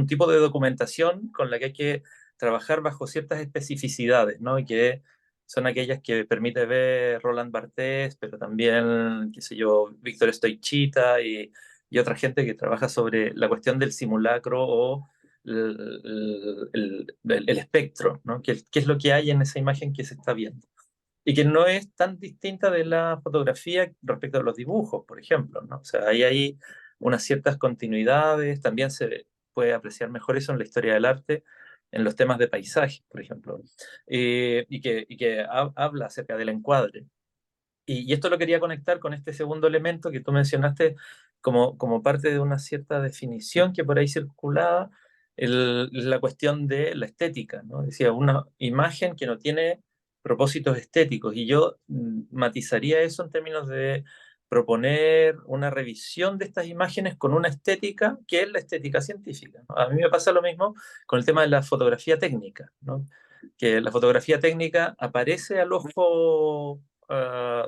tipo de documentación con la que hay que trabajar bajo ciertas especificidades, ¿no? Y que son aquellas que permite ver Roland Barthes, pero también, qué sé yo, Víctor Stoichita y otra gente que trabaja sobre la cuestión del simulacro o el espectro, ¿no? ¿Qué es lo que hay en esa imagen que se está viendo? Y que no es tan distinta de la fotografía respecto a los dibujos, por ejemplo, ¿no? O sea, ahí hay unas ciertas continuidades, también se puede apreciar mejor eso en la historia del arte, en los temas de paisaje, por ejemplo, y que habla acerca del encuadre. Y esto lo quería conectar con este segundo elemento que tú mencionaste como parte de una cierta definición que por ahí circulaba, la cuestión de la estética, ¿no? Decía, una imagen que no tiene propósitos estéticos. Y yo matizaría eso en términos de proponer una revisión de estas imágenes con una estética que es la estética científica, ¿no? A mí me pasa lo mismo con el tema de la fotografía técnica, ¿no? Que la fotografía técnica aparece al ojo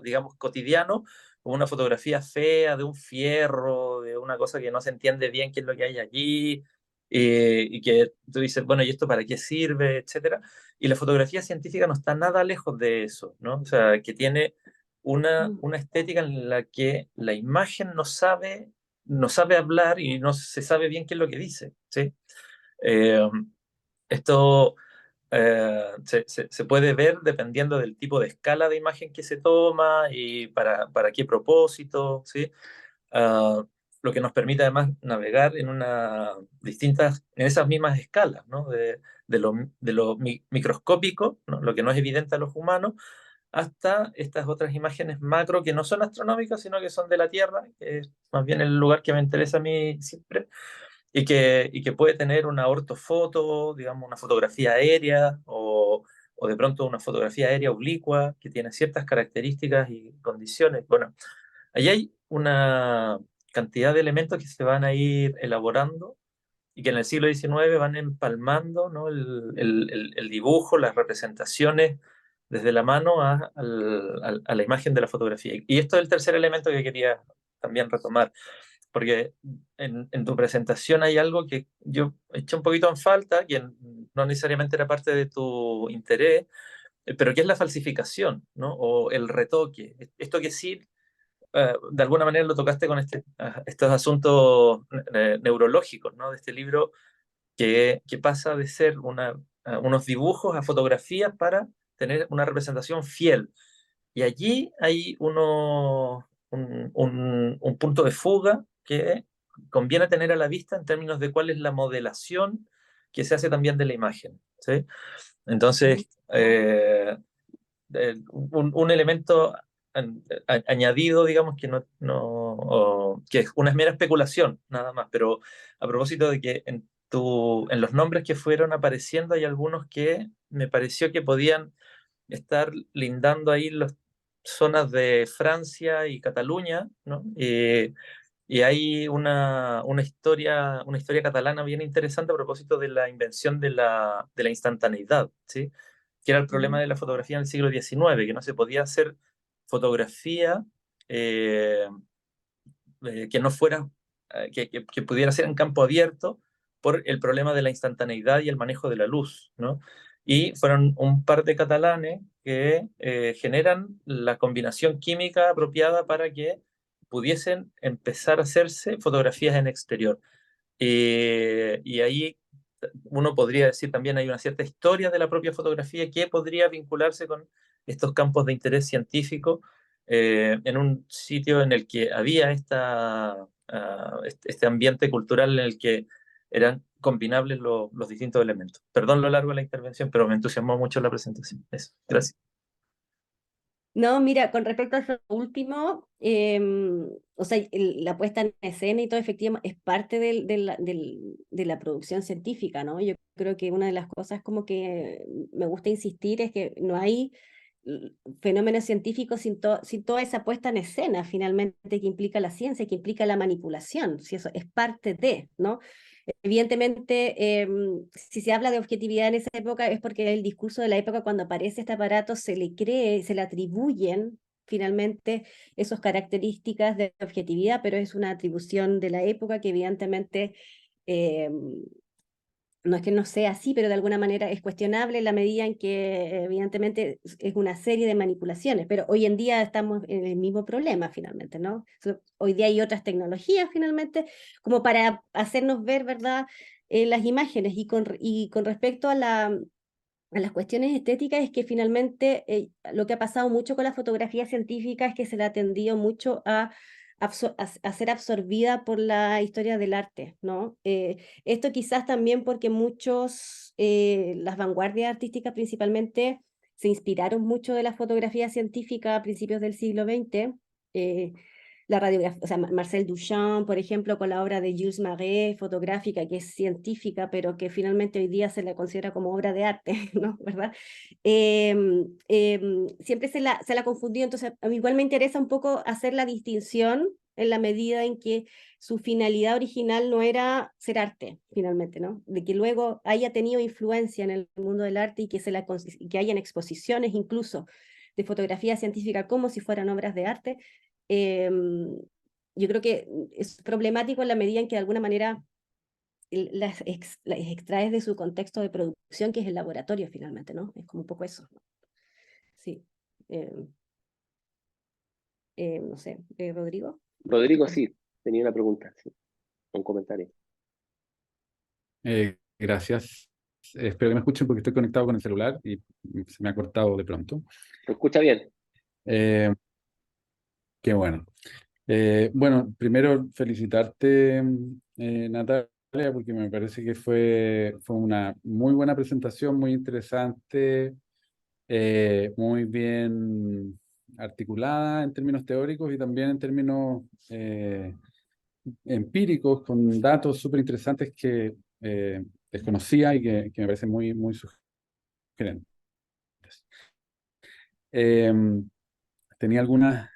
digamos, cotidiano, como una fotografía fea de un fierro, de una cosa que no se entiende bien qué es lo que hay allí, y que tú dices, bueno, ¿y esto para qué sirve? Etcétera. Y la fotografía científica no está nada lejos de eso, ¿no? O sea, que tiene una estética en la que la imagen no sabe hablar y no se sabe bien qué es lo que dice, ¿sí? Eh, esto se puede ver dependiendo del tipo de escala de imagen que se toma y para qué propósito, ¿sí? Ah, lo que nos permite además navegar en esas mismas escalas, ¿no? De lo microscópico, ¿no? Lo que no es evidente a los humanos, hasta estas otras imágenes macro que no son astronómicas, sino que son de la Tierra, que es más bien el lugar que me interesa a mí siempre, y que puede tener una ortofoto, digamos, una fotografía aérea o de pronto una fotografía aérea oblicua que tiene ciertas características y condiciones. Bueno, ahí hay una cantidad de elementos que se van a ir elaborando y que en el siglo XIX van empalmando, ¿no? el dibujo, las representaciones desde la mano a la imagen de la fotografía. Y esto es el tercer elemento que quería también retomar, porque en tu presentación hay algo que yo eché un poquito en falta, que no necesariamente era parte de tu interés, pero que es la falsificación, ¿no? O el retoque. Esto que sí, de alguna manera lo tocaste con estos asuntos neurológicos, ¿no? De este libro que pasa de ser unos dibujos a fotografías para tener una representación fiel. Y allí hay un punto de fuga que conviene tener a la vista en términos de cuál es la modelación que se hace también de la imagen, ¿sí? Entonces, un elemento añadido, digamos, que que es una mera especulación, nada más, pero a propósito de que en los nombres que fueron apareciendo hay algunos que me pareció que podían estar lindando ahí las zonas de Francia y Cataluña, ¿no? Y hay una historia catalana bien interesante a propósito de la invención de la instantaneidad, ¿sí? Que era el problema de la fotografía en el siglo XIX, que no se podía hacer fotografía eh, que no fuera, que pudiera ser en campo abierto por el problema de la instantaneidad y el manejo de la luz, ¿no? Y fueron un par de catalanes que generan la combinación química apropiada para que pudiesen empezar a hacerse fotografías en exterior. Y ahí uno podría decir también hay una cierta historia de la propia fotografía que podría vincularse con estos campos de interés científico en un sitio en el que había este ambiente cultural en el que eran combinables los distintos elementos. Perdón lo largo de la intervención, pero me entusiasmó mucho la presentación. Eso, gracias. No, mira, con respecto a eso último, o sea, la puesta en escena y todo efectivamente es parte de la producción científica, ¿no? Yo creo que una de las cosas como que me gusta insistir es que no hay fenómenos científicos sin toda esa puesta en escena finalmente que implica la ciencia, que implica la manipulación, si eso es parte de, ¿no? Evidentemente, si se habla de objetividad en esa época es porque el discurso de la época cuando aparece este aparato se le cree, se le atribuyen finalmente esas características de objetividad, pero es una atribución de la época que evidentemente eh, no es que no sea así, pero de alguna manera es cuestionable en la medida en que evidentemente es una serie de manipulaciones, pero hoy en día estamos en el mismo problema finalmente, ¿no? Hoy día hay otras tecnologías finalmente como para hacernos ver, ¿verdad? Las imágenes y con respecto a las cuestiones estéticas es que finalmente lo que ha pasado mucho con la fotografía científica es que se le ha tendido mucho a ser absorbida por la historia del arte, ¿no? Esto quizás también porque las vanguardias artísticas principalmente se inspiraron mucho de la fotografía científica a principios del siglo XX. La radiografía, o sea, Marcel Duchamp, por ejemplo, con la obra de Jules Marais, fotográfica, que es científica, pero que finalmente hoy día se la considera como obra de arte, ¿no? ¿Verdad? Siempre se la confundió, entonces a mí igual me interesa un poco hacer la distinción en la medida en que su finalidad original no era ser arte, finalmente, ¿no? De que luego haya tenido influencia en el mundo del arte y que hayan exposiciones incluso de fotografía científica como si fueran obras de arte. Yo creo que es problemático en la medida en que de alguna manera las extraes de su contexto de producción, que es el laboratorio finalmente, ¿no? Es como un poco eso, ¿no? Sí. No sé, Rodrigo. Rodrigo, sí, tenía una pregunta, sí, un comentario. Gracias. Espero que me escuchen porque estoy conectado con el celular y se me ha cortado de pronto. ¿Se escucha bien? Qué bueno. Bueno, primero felicitarte, Natalia, porque me parece que fue una muy buena presentación, muy interesante, muy bien articulada en términos teóricos y también en términos empíricos, con datos súper interesantes que desconocía y que me parecen muy, muy sugerentes. Tenía una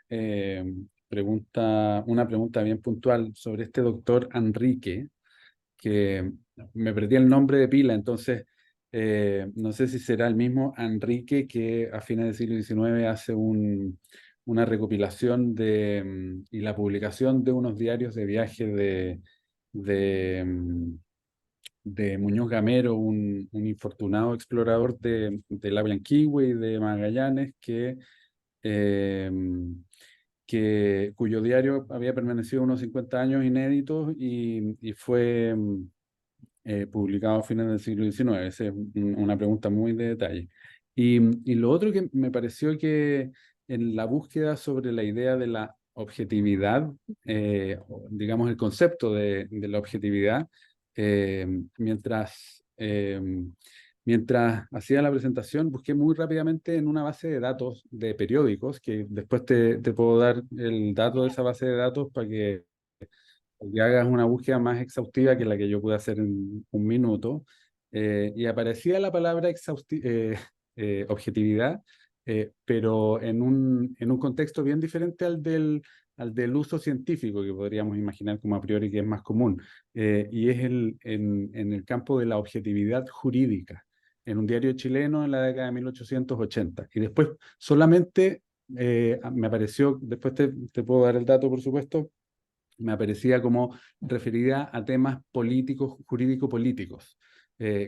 pregunta bien puntual sobre este doctor Enrique, que me perdí el nombre de pila, entonces no sé si será el mismo Enrique que a fines del siglo XIX hace una recopilación y la publicación de unos diarios de viaje de Muñoz Gamero, un infortunado explorador del habla antigua y de Magallanes eh, cuyo diario había permanecido unos 50 años inéditos y fue publicado a fines del siglo XIX. Esa es una pregunta muy de detalle. Y lo otro que me pareció que en la búsqueda sobre la idea de la objetividad, digamos el concepto de la objetividad, eh, mientras, eh, mientras hacía la presentación, busqué muy rápidamente en una base de datos de periódicos, que después te puedo dar el dato de esa base de datos para que hagas una búsqueda más exhaustiva que la que yo pude hacer en un minuto. Y aparecía la palabra objetividad, pero en un contexto bien diferente al del uso científico, que podríamos imaginar como a priori que es más común, y es en el campo de la objetividad jurídica, en un diario chileno en la década de 1880. Y después solamente me apareció, después te puedo dar el dato, por supuesto, me aparecía como referida a temas políticos, jurídico-políticos,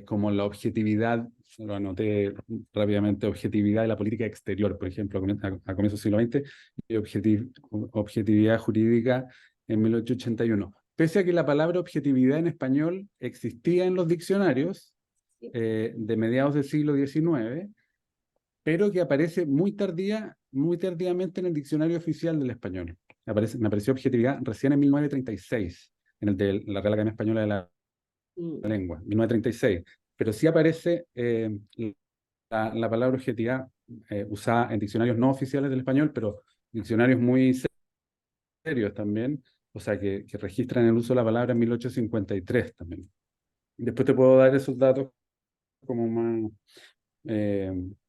como la objetividad, lo anoté rápidamente, objetividad de la política exterior, por ejemplo, a comienzos del siglo XX, y objetividad jurídica en 1881. Pese a que la palabra objetividad en español existía en los diccionarios de mediados del siglo XIX, pero que aparece muy tardíamente en el diccionario oficial del español. Me apareció objetividad recién en 1936, en el de la Real Academia Española de la Lengua, 1936. Pero sí aparece la palabra objetividad usada en diccionarios no oficiales del español, pero diccionarios muy serios también, o sea, que registran el uso de la palabra en 1853 también. Después te puedo dar esos datos como más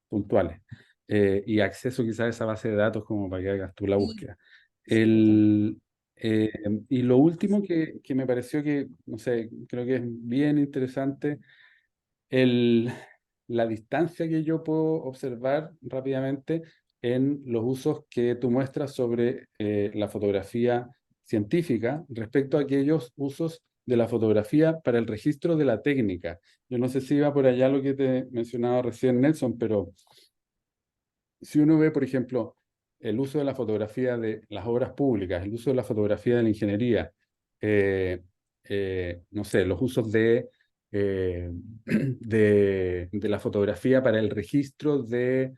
puntuales. Y acceso quizás a esa base de datos como para que hagas tú la búsqueda. Y lo último que me pareció que, no sé, creo que es bien interesante, la distancia que yo puedo observar rápidamente en los usos que tú muestras sobre la fotografía científica respecto a aquellos usos de la fotografía para el registro de la técnica. Yo no sé si iba por allá lo que te mencionaba recién Nelson, pero si uno ve, por ejemplo, el uso de la fotografía de las obras públicas, el uso de la fotografía de la ingeniería, no sé, los usos eh, de la fotografía para el registro de,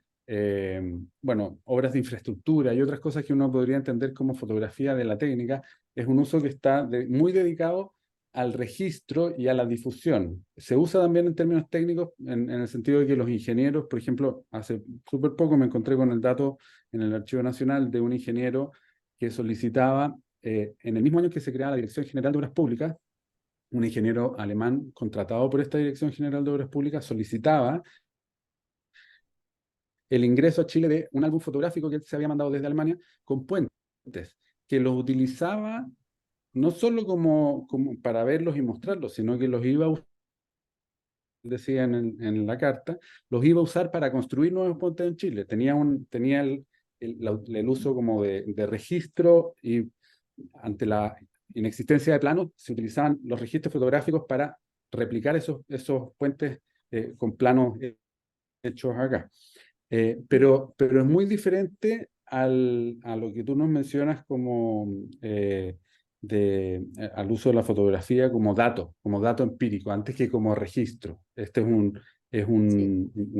bueno, obras de infraestructura y otras cosas que uno podría entender como fotografía de la técnica, es un uso que está muy dedicado al registro y a la difusión. Se usa también en términos técnicos, en el sentido de que los ingenieros, por ejemplo, hace súper poco me encontré con el dato en el Archivo Nacional de un ingeniero que solicitaba, en el mismo año que se creaba la Dirección General de Obras Públicas, un ingeniero alemán contratado por esta Dirección General de Obras Públicas solicitaba el ingreso a Chile de un álbum fotográfico que él se había mandado desde Alemania con puentes, que los utilizaba no solo como para verlos y mostrarlos, sino que los iba a usar, decía en la carta, los iba a usar para construir nuevos puentes en Chile. Tenía el uso como de registro, y ante la inexistencia de planos se utilizaban los registros fotográficos para replicar esos puentes con planos hechos acá. Pero es muy diferente a lo que tú nos mencionas como al uso de la fotografía como dato empírico, antes que como registro. Este no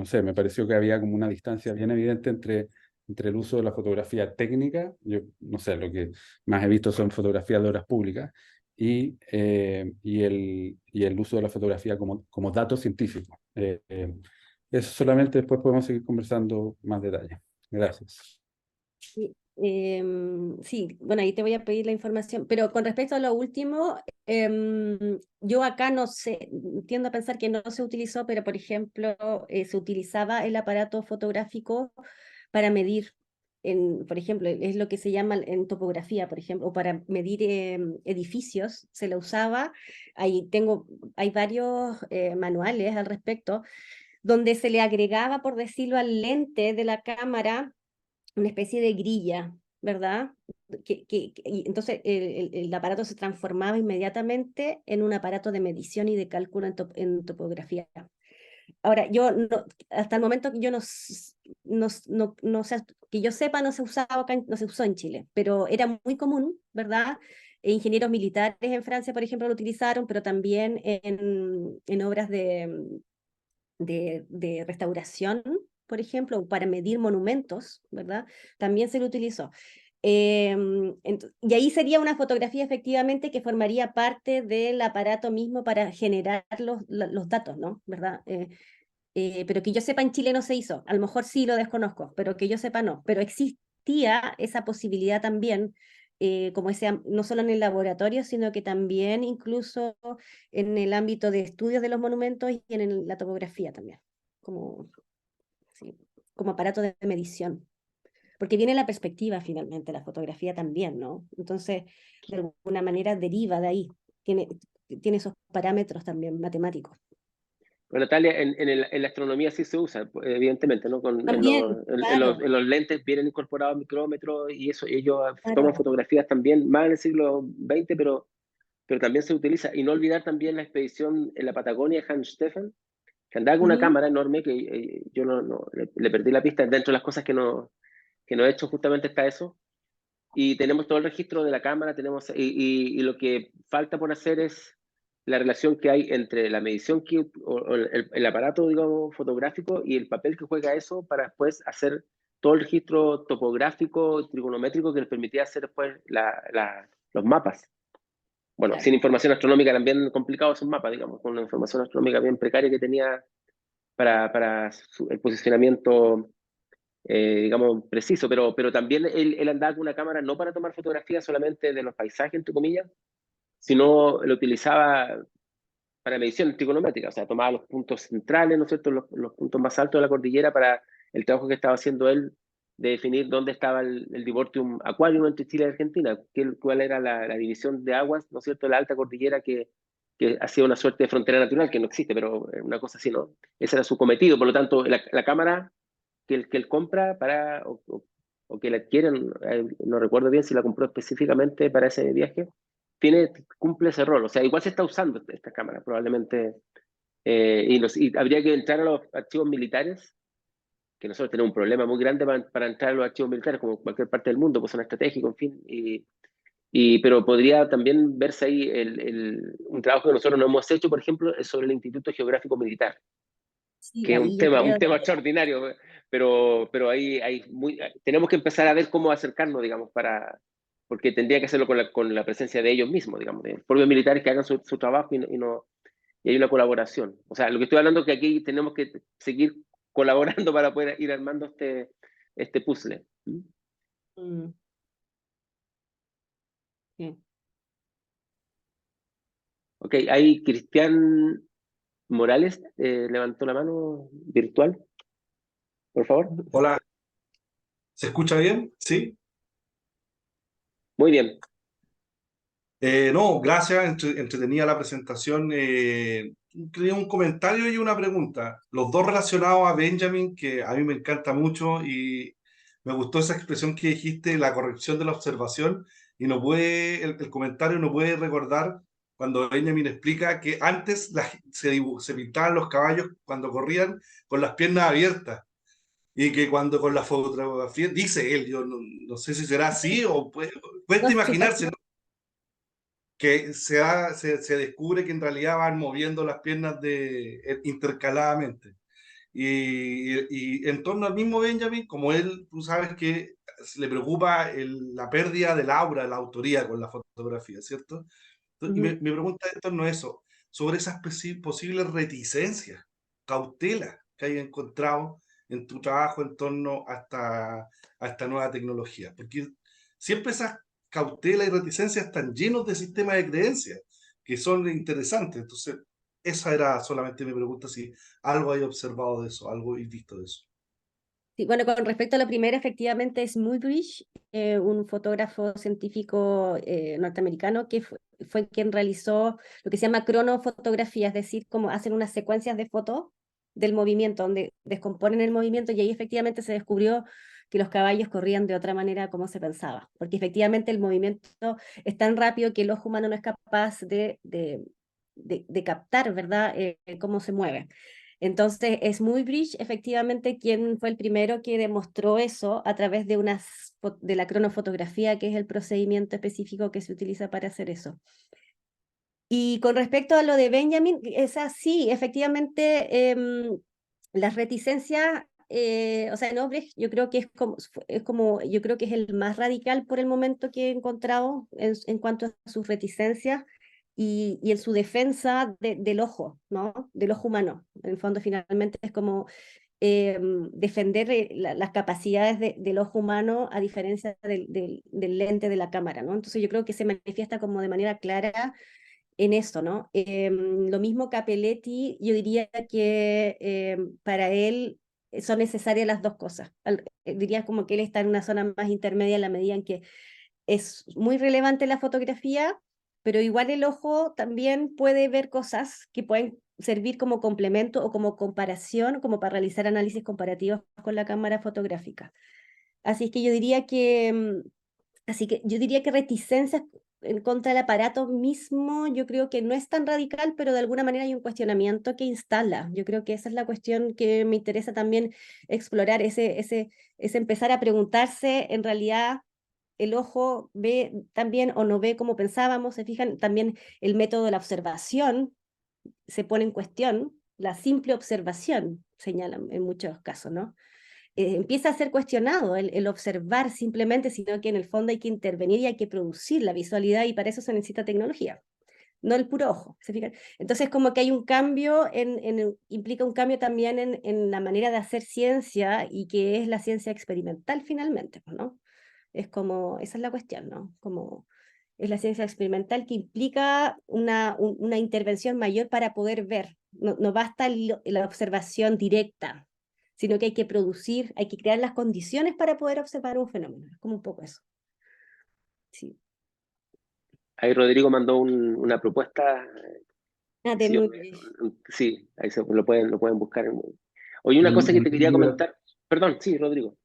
sé, me pareció que había como una distancia bien evidente entre el uso de la fotografía técnica, yo no sé, lo que más he visto son fotografías de obras públicas, y el uso de la fotografía como dato científico. Eso solamente, después podemos seguir conversando más detalles. Gracias. Sí, sí, bueno, ahí te voy a pedir la información, pero con respecto a lo último, yo acá no sé, tiendo a pensar que no se utilizó, pero por ejemplo, se utilizaba el aparato fotográfico para medir, por ejemplo, es lo que se llama en topografía, por ejemplo, o para medir edificios, se lo usaba. Hay varios manuales al respecto, donde se le agregaba, por decirlo, al lente de la cámara una especie de grilla, ¿verdad? Y entonces el aparato se transformaba inmediatamente en un aparato de medición y de cálculo en topografía. Ahora, hasta el momento que yo no sé, que yo sepa, no se usaba no se usó en Chile, pero era muy común, ¿verdad? Ingenieros militares en Francia, por ejemplo, lo utilizaron, pero también en obras de restauración, por ejemplo, para medir monumentos, ¿verdad? También se lo utilizó. Y ahí sería una fotografía efectivamente que formaría parte del aparato mismo para generar los datos, ¿no? ¿Verdad? Pero que yo sepa en Chile no se hizo, a lo mejor sí lo desconozco, pero que yo sepa no, pero existía esa posibilidad también, como decía, no solo en el laboratorio, sino que también incluso en el ámbito de estudios de los monumentos y en la topografía también, como, sí, como aparato de medición. Porque viene la perspectiva finalmente, la fotografía también, ¿no? Entonces, de alguna manera deriva de ahí, tiene esos parámetros también matemáticos. Bueno, Natalia, en la astronomía sí se usa, evidentemente, ¿no? También, claro, En los lentes vienen incorporados micrómetros y eso, ellos toman claro. fotografías también, más en el siglo XX, pero también se utiliza. Y no olvidar también la expedición en la Patagonia de Hans Stefan, que andaba con una Ujú. cámara enorme que yo le perdí la pista. Dentro de las cosas que no he hecho justamente está eso. Y tenemos todo el registro de la cámara, y lo que falta por hacer es la relación que hay entre la medición o el aparato, digamos, fotográfico y el papel que juega eso para después hacer todo el registro topográfico, trigonométrico que les permitía hacer después los mapas. Bueno, Claro. sin información astronómica también complicado esos mapas, digamos, con una información astronómica bien precaria que tenía para el posicionamiento, digamos, preciso, pero también él andaba con una cámara no para tomar fotografías solamente de los paisajes, entre comillas, sino lo utilizaba para medición trigonométrica, o sea, tomaba los puntos centrales, ¿no es cierto?, los puntos más altos de la cordillera para el trabajo que estaba haciendo él de definir dónde estaba el Divortium Aquarium entre Chile y Argentina, cuál era la división de aguas, ¿no es cierto?, la alta cordillera que hacía una suerte de frontera natural que no existe, pero una cosa así, ¿no? Ese era su cometido, por lo tanto, la cámara que él compra o que la adquieren, no recuerdo bien si la compró específicamente para ese viaje, cumple ese rol. O sea, igual se está usando esta cámara, probablemente. Y habría que entrar a los archivos militares, que nosotros tenemos un problema muy grande para entrar a los archivos militares, como en cualquier parte del mundo, pues son estratégicos, en fin. Pero podría también verse ahí un trabajo que nosotros no hemos hecho, por ejemplo, es sobre el Instituto Geográfico Militar, Sí, que es ahí yo un creo tema extraordinario, pero ahí tenemos que empezar a ver cómo acercarnos, digamos, porque tendría que hacerlo con la presencia de ellos mismos, digamos, de propios militares que hagan su trabajo y hay una colaboración. O sea, lo que estoy hablando es que aquí tenemos que seguir colaborando para poder ir armando este puzzle. Mm, sí. Ok, ahí Cristian Morales levantó la mano virtual, por favor. Hola, ¿se escucha bien? ¿Sí? Muy bien. No, gracias, entretenida la presentación. Quería un comentario y una pregunta. Los dos relacionados a Benjamin, que a mí me encanta mucho y me gustó esa expresión que dijiste, la corrección de la observación, y el comentario no puede recordar cuando Benjamin explica que antes se pintaban los caballos cuando corrían con las piernas abiertas. Y que cuando con la fotografía, dice él, yo no sé si será así o No, puede sí, imaginarse, ¿no? Que se descubre que en realidad van moviendo las piernas intercaladamente. Y en torno al mismo Benjamin, como él, tú sabes que le preocupa la pérdida del aura, de la autoría con la fotografía, ¿cierto? Y ujú. mi pregunta en torno a eso, sobre esas posibles reticencias, cautelas que hay encontrado en tu trabajo en torno a esta nueva tecnología. Porque siempre esas cautelas y reticencias están llenos de sistemas de creencias que son interesantes. Entonces, esa era solamente mi pregunta, si algo hay observado de eso, algo hay visto de eso. Sí, bueno, con respecto a la primera, efectivamente es Muybridge, un fotógrafo científico norteamericano que fue quien realizó lo que se llama cronofotografía, es decir, como hacen unas secuencias de fotos del movimiento, donde descomponen el movimiento y ahí efectivamente se descubrió que los caballos corrían de otra manera como se pensaba, porque efectivamente el movimiento es tan rápido que el ojo humano no es capaz de captar, ¿verdad?, cómo se mueve. Entonces es Muybridge efectivamente quien fue el primero que demostró eso a través de la cronofotografía, que es el procedimiento específico que se utiliza para hacer eso. Y con respecto a lo de Benjamin, es así, efectivamente las reticencias, o sea, en Obrecht yo creo que yo creo que es el más radical por el momento que he encontrado en cuanto a sus reticencias y en su defensa del ojo, ¿no? Del ojo humano. En el fondo, finalmente es como defender las capacidades del ojo humano a diferencia del lente de la cámara, ¿no? Entonces yo creo que se manifiesta como de manera clara en eso, ¿no? Lo mismo Capelletti, yo diría que para él son necesarias las dos cosas. Diría como que él está en una zona más intermedia en la medida en que es muy relevante la fotografía, pero igual el ojo también puede ver cosas que pueden servir como complemento o como comparación, como para realizar análisis comparativos con la cámara fotográfica. Así es que yo diría que, reticencias en contra del aparato mismo, yo creo que no es tan radical, pero de alguna manera hay un cuestionamiento que instala. Yo creo que esa es la cuestión que me interesa también explorar, ese empezar a preguntarse, en realidad, el ojo ve también o no ve como pensábamos, se fijan, también el método de la observación se pone en cuestión, la simple observación, señalan en muchos casos, ¿no? Empieza a ser cuestionado el observar simplemente, sino que en el fondo hay que intervenir y hay que producir la visualidad y para eso se necesita tecnología, no el puro ojo, ¿se fijan? Entonces como que hay un cambio, implica un cambio también en la manera de hacer ciencia y que es la ciencia experimental finalmente, ¿no? Es como, esa es la cuestión, ¿no? Como es la ciencia experimental que implica una intervención mayor para poder ver. No, no basta la observación directa, sino que hay que producir, hay que crear las condiciones para poder observar un fenómeno. Es como un poco eso. Sí. Ahí Rodrigo mandó una propuesta. Ah, de Sí, Muybridge. sí, ahí lo pueden buscar. Oye, una cosa que Un te quería libro. comentar. Perdón, sí, Rodrigo.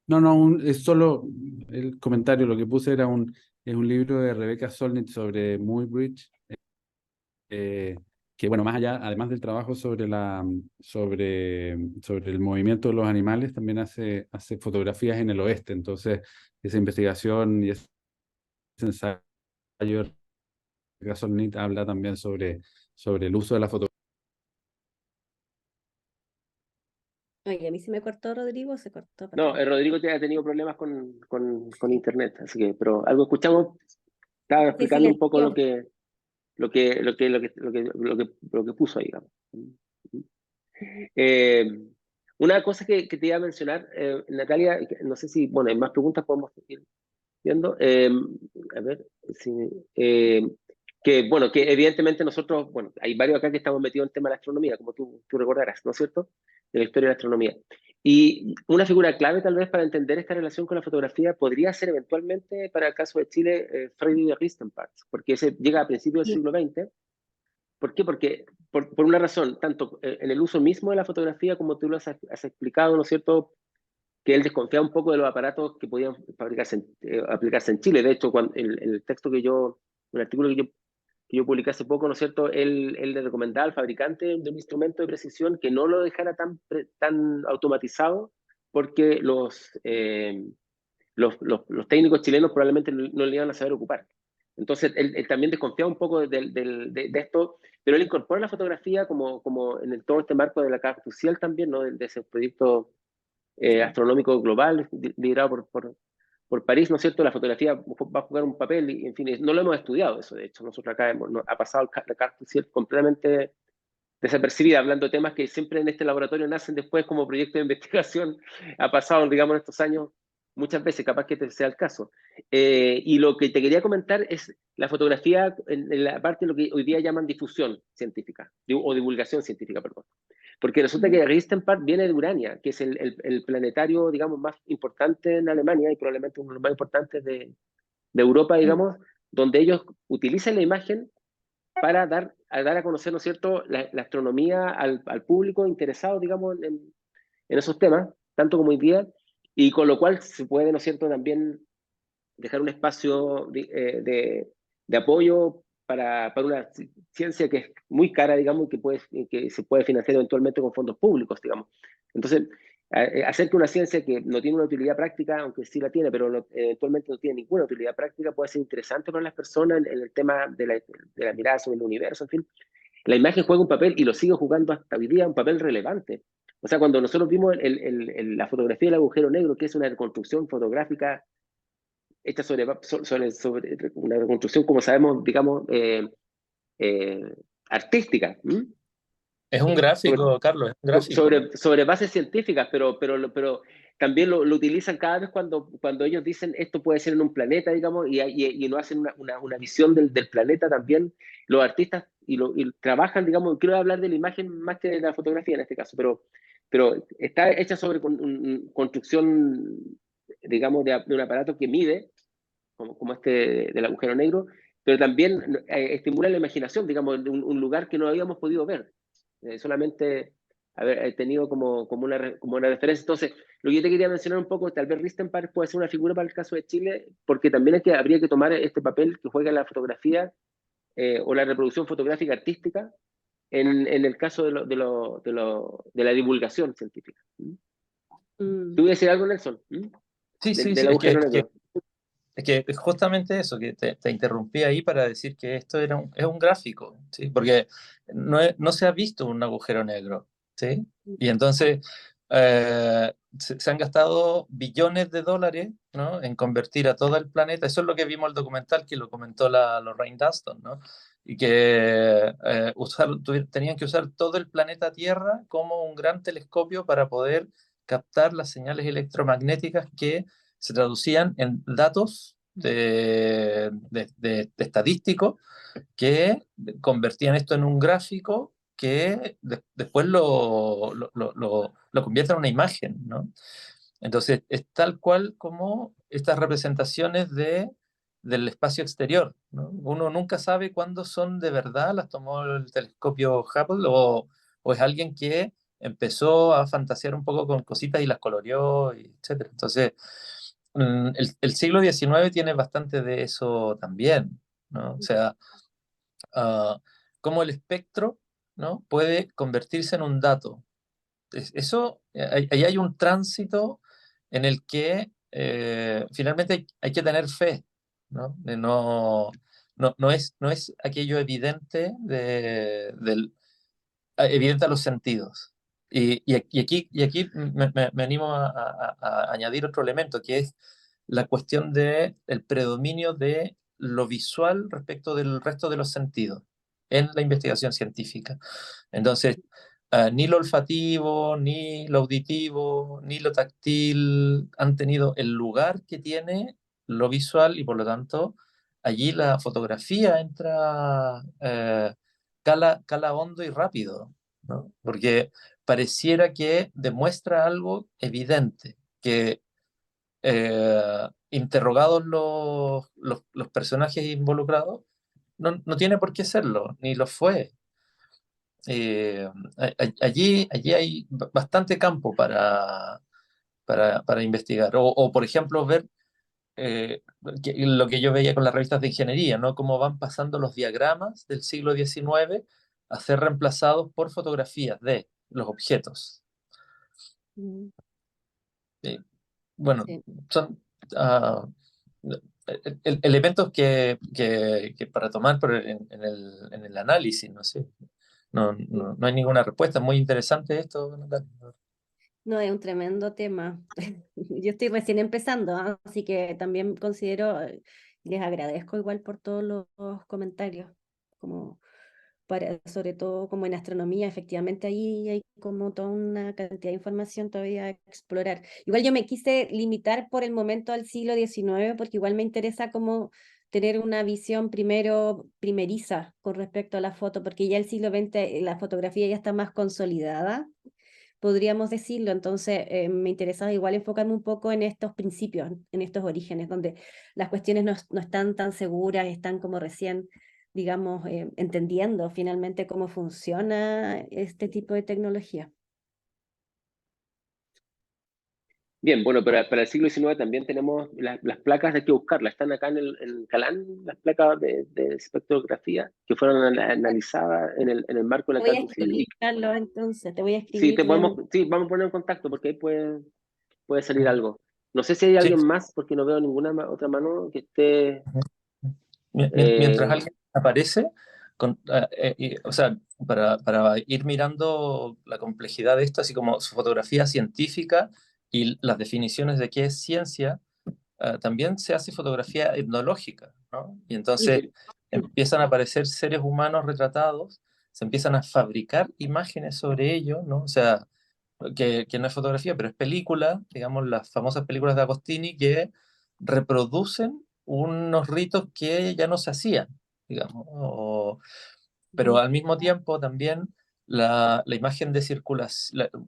No, no, es solo el comentario, lo que puse es un libro de Rebecca Solnit sobre Muybridge, que bueno, más allá, además del trabajo sobre el movimiento de los animales, también hace fotografías en el oeste. Entonces, esa investigación y ese ensayo de Rebecca Solnit habla también sobre el uso de la fotografía. Oye, a mí se me cortó Rodrigo, se cortó, No, perdón. Rodrigo ha tenido problemas con internet, así que, pero algo escuchamos, estaba Se explicando un poco silenció. lo que puso ahí, digamos. Eh, una cosa que te iba a mencionar, Natalia, no sé si, bueno, en más preguntas podemos ir viendo. A ver, si, bueno, que evidentemente nosotros, bueno, hay varios acá que estamos metidos en el tema de la astronomía, como tú recordarás, ¿no es cierto? De la historia de la astronomía. Y una figura clave tal vez para entender esta relación con la fotografía podría ser eventualmente, para el caso de Chile, Freddy Ristenparts, porque ese llega a principios del Sí. siglo XX. ¿Por qué? Porque, por una razón, tanto en el uso mismo de la fotografía, como tú lo has explicado, ¿no es cierto?, que él desconfiaba un poco de los aparatos que podían aplicarse en Chile. De hecho, el texto el artículo que yo publiqué hace poco, ¿no es cierto?, él le recomendaba al fabricante de un instrumento de precisión que no lo dejara tan automatizado, porque los técnicos chilenos probablemente no le iban a saber ocupar. Entonces, él también desconfiaba un poco de esto, pero él incorpora la fotografía como en todo este marco de la Cartusiel también, ¿no?, de ese proyecto astronómico global liderado por París, ¿no es cierto? La fotografía va a jugar un papel, y en fin, no lo hemos estudiado eso, de hecho, nosotros acá ha pasado la Cartusiel completamente desapercibida, hablando de temas que siempre en este laboratorio nacen después como proyecto de investigación, ha pasado, digamos, en estos años muchas veces, capaz que sea el caso. Y lo que te quería comentar es la fotografía en la parte de lo que hoy día llaman difusión científica, o divulgación científica, perdón. Porque resulta que Ristenpark viene de Urania, que es el planetario, digamos, más importante en Alemania y probablemente uno de los más importantes de Europa, digamos, donde ellos utilizan la imagen para dar a conocer, ¿no es cierto?, la astronomía al público interesado, digamos, en esos temas, tanto como hoy día, y con lo cual se puede, ¿no es cierto?, también dejar un espacio de apoyo para una ciencia que es muy cara, digamos, que se puede financiar eventualmente con fondos públicos, digamos. Entonces, hacer que una ciencia que no tiene una utilidad práctica, aunque sí la tiene, pero eventualmente no tiene ninguna utilidad práctica, puede ser interesante para las personas en el tema de la mirada sobre el universo, en fin. La imagen juega un papel y lo sigue jugando hasta hoy día un papel relevante. O sea, cuando nosotros vimos la fotografía del agujero negro, que es una reconstrucción fotográfica hecha sobre una reconstrucción, como sabemos, digamos, eh, artística. Es un Sobre, gráfico, Carlos, es un gráfico. sobre bases científicas, pero también lo utilizan cada vez cuando ellos dicen esto puede ser en un planeta, digamos, y no hacen una visión del planeta también. Los artistas y trabajan, digamos, quiero hablar de la imagen más que de la fotografía en este caso, pero está hecha sobre construcción, digamos, de un aparato que mide, como este del agujero negro, pero también estimula la imaginación, digamos, de un lugar que no habíamos podido ver. solamente haber tenido como una referencia. Entonces, lo que yo te quería mencionar un poco, tal vez Ristenpark puede ser una figura para el caso de Chile, porque también habría que tomar este papel que juega la fotografía o la reproducción fotográfica artística en el caso de la divulgación científica. ¿Tú ibas a decir algo, Nelson? Sí, sí, Del sí, agujero negro. es que es justamente eso, que te interrumpí ahí para decir que esto es un gráfico, ¿sí? Porque no se ha visto un agujero negro, ¿sí? Y entonces se han gastado billones de dólares, ¿no? En convertir a todo el planeta. Eso es lo que vimos en el documental que lo comentó Lorraine Dunston, ¿no? Y que tenían que usar todo el planeta Tierra como un gran telescopio para poder captar las señales electromagnéticas que se traducían en datos de estadísticos que convertían esto en un gráfico que después lo convierte en una imagen, ¿no? Entonces, es tal cual como estas representaciones del espacio exterior, ¿no? Uno nunca sabe cuándo son de verdad, las tomó el telescopio Hubble o es alguien que empezó a fantasear un poco con cositas y las coloreó, etc. Entonces, el siglo XIX tiene bastante de eso también, ¿no? O sea, cómo el espectro, ¿no? Puede convertirse en un dato. Eso, ahí hay un tránsito en el que finalmente hay que tener fe, ¿no? No es aquello evidente evidente a los sentidos. Y aquí me animo a añadir otro elemento, que es la cuestión del predominio de lo visual respecto del resto de los sentidos en la investigación científica. Entonces, ni lo olfativo, ni lo auditivo, ni lo táctil han tenido el lugar que tiene lo visual y por lo tanto allí la fotografía entra, cala hondo y rápido, ¿no? Porque pareciera que demuestra algo evidente, que interrogados los personajes involucrados, no tiene por qué serlo, ni lo fue. Allí hay bastante campo para investigar. Por ejemplo, ver lo que yo veía con las revistas de ingeniería, ¿no? Cómo van pasando los diagramas del siglo XIX a ser reemplazados por fotografías de los objetos. Bueno, Sí. son elementos que para tomar en el análisis, no sé. No hay ninguna respuesta. Muy interesante esto, Natalia. No, es un tremendo tema. Yo estoy recién empezando, así que también considero, les agradezco igual por todos los comentarios, como sobre todo como en astronomía, efectivamente ahí hay como toda una cantidad de información todavía a explorar. Igual yo me quise limitar por el momento al siglo XIX, porque igual me interesa como tener una visión primeriza con respecto a la foto, porque ya el siglo XX la fotografía ya está más consolidada, podríamos decirlo. Entonces me interesaba igual enfocarme un poco en estos principios, en estos orígenes, donde las cuestiones no están tan seguras, están como recién, digamos, entendiendo finalmente cómo funciona este tipo de tecnología. Bien, bueno, para el siglo XIX también tenemos las placas, hay que buscarlas, están acá en Calán, las placas de espectrografía que fueron analizadas en el marco de la Te voy a cátedra. escribir, Carlos, entonces, te voy a Sí, escribir. sí, vamos a poner en contacto porque ahí puede salir algo. No sé si hay Sí. alguien más, porque no veo ninguna otra mano que esté... Mientras alguien aparece, o sea, para ir mirando la complejidad de esto, así como su fotografía científica y las definiciones de qué es ciencia, también se hace fotografía etnológica, ¿no? Y entonces empiezan a aparecer seres humanos retratados, se empiezan a fabricar imágenes sobre ello, ¿no? O sea, que no es fotografía, pero es película, digamos, las famosas películas de Agostini que reproducen unos ritos que ya no se hacían, digamos, pero al mismo tiempo también la imagen de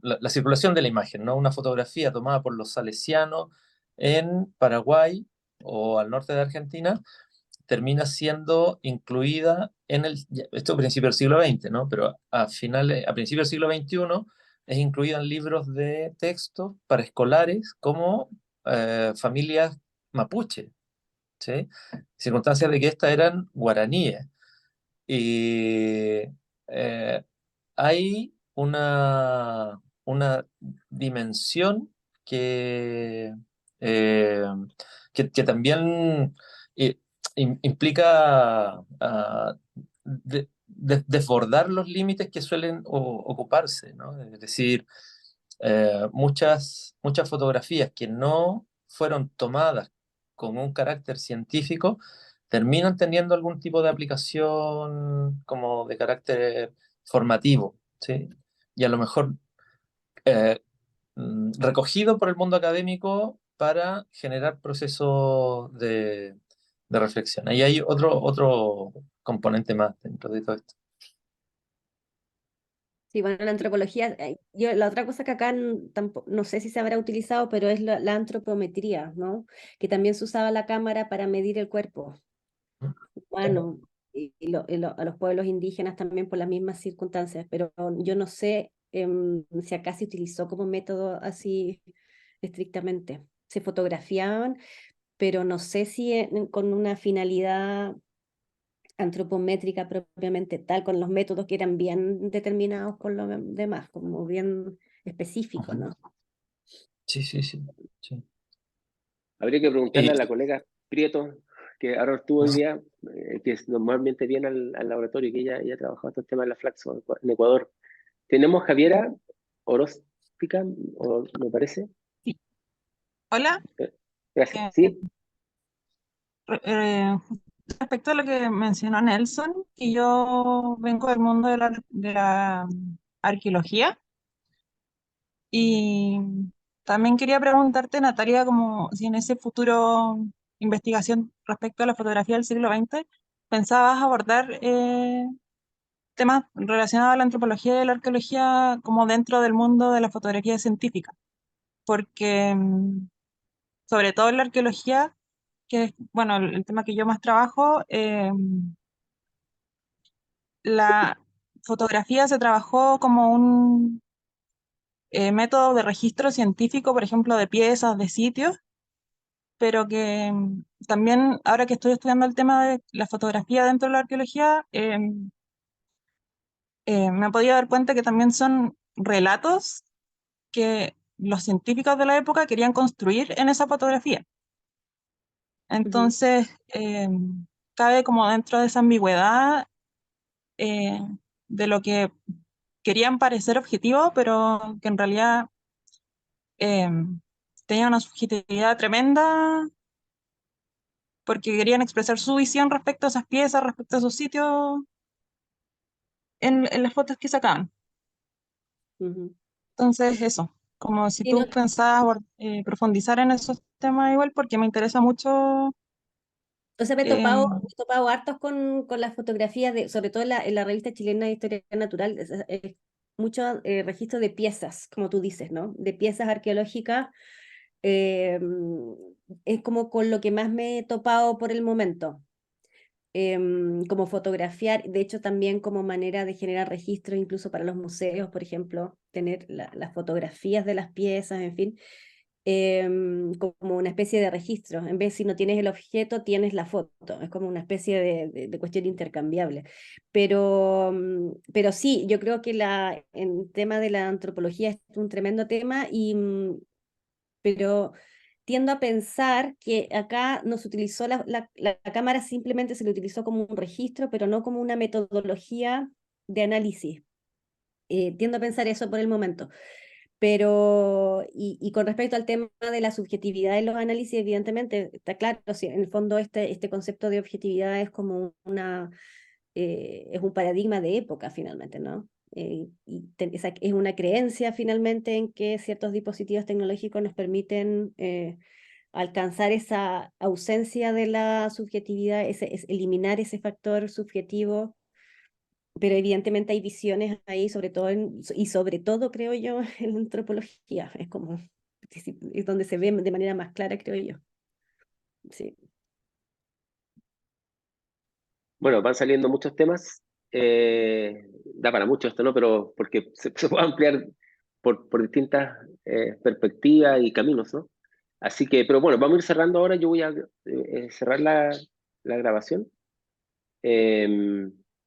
la circulación de la imagen, ¿no? Una fotografía tomada por los salesianos en Paraguay o al norte de Argentina termina siendo incluida en esto a principios del siglo XX, ¿no? Pero a principios del siglo XXI es incluida en libros de texto para escolares como familias mapuche, ¿sí? Circunstancias de que estas eran guaraníes. Y hay una dimensión eh, que también implica desbordar los límites que suelen ocuparse, ¿no? Es decir, muchas fotografías que no fueron tomadas con un carácter científico terminan teniendo algún tipo de aplicación como de carácter formativo, ¿sí? Y a lo mejor eh, recogido por el mundo académico para generar procesos de reflexión. Ahí hay otro componente más dentro de todo esto. Sí, bueno, la antropología, la otra cosa que acá no sé si se habrá utilizado, pero es la antropometría, ¿no? Que también se usaba la cámara para medir el cuerpo humano a los pueblos indígenas también por las mismas circunstancias, pero yo no sé si acá se utilizó como método así estrictamente. Se fotografiaban, pero no sé si con una finalidad antropométrica propiamente tal, con los métodos que eran bien determinados con los demás, como bien específicos, ¿no? Sí, sí, sí, sí. Habría que preguntarle a la colega Prieto, que ahora estuvo hoy día, que normalmente viene al laboratorio, que ella ha trabajado estos temas en la Flaxo en Ecuador. Tenemos Javiera Oróstica, me parece. Sí. Hola. Gracias. Eh, ¿Sí? Respecto a lo que mencionó Nelson, que yo vengo del mundo de la arqueología y también quería preguntarte, Natalia, como si en ese futuro investigación respecto a la fotografía del siglo XX pensabas abordar temas relacionados a la antropología y la arqueología como dentro del mundo de la fotografía científica, porque sobre todo en la arqueología, que es, bueno, el tema que yo más trabajo, la fotografía se trabajó como un método de registro científico, por ejemplo, de piezas, de sitios, pero que también, ahora que estoy estudiando el tema de la fotografía dentro de la arqueología, me he podido dar cuenta que también son relatos que los científicos de la época querían construir en esa fotografía. Entonces, cabe como dentro de esa ambigüedad de lo que querían parecer objetivo, pero que en realidad tenían una subjetividad tremenda porque querían expresar su visión respecto a esas piezas, respecto a esos sitios en las fotos que sacaban. Entonces, eso, como si Sí, no, tú pensabas profundizar en esos temas igual, porque me interesa mucho. o sea, me he topado hartos con las fotografías, sobre todo en la revista chilena de Historia Natural, mucho registro de piezas, como tú dices, ¿no? De piezas arqueológicas, es como con lo que más me he topado por el momento. Como fotografiar, de hecho también como manera de generar registros incluso para los museos, por ejemplo, tener las fotografías de las piezas, en fin, como una especie de registro. En vez si no tienes el objeto, tienes la foto. Es como una especie de cuestión intercambiable. Pero sí, yo creo que el tema de la antropología es un tremendo tema, pero tiendo a pensar que acá no se utilizó la cámara, simplemente se le utilizó como un registro, pero no como una metodología de análisis. Tiendo a pensar eso por el momento. Pero, y con respecto al tema de la subjetividad de los análisis, evidentemente, está claro, si en el fondo este concepto de objetividad es como es un paradigma de época finalmente, ¿no? Es una creencia finalmente en que ciertos dispositivos tecnológicos nos permiten alcanzar esa ausencia de la subjetividad, eliminar ese factor subjetivo, pero evidentemente hay visiones ahí, sobre todo creo yo, en la antropología, es donde se ve de manera más clara, creo yo. Sí. Bueno, van saliendo muchos temas. Da para mucho esto, ¿no? Pero porque se puede ampliar por distintas perspectivas y caminos, ¿no? Así que, pero bueno, vamos a ir cerrando ahora. Yo voy a cerrar la grabación.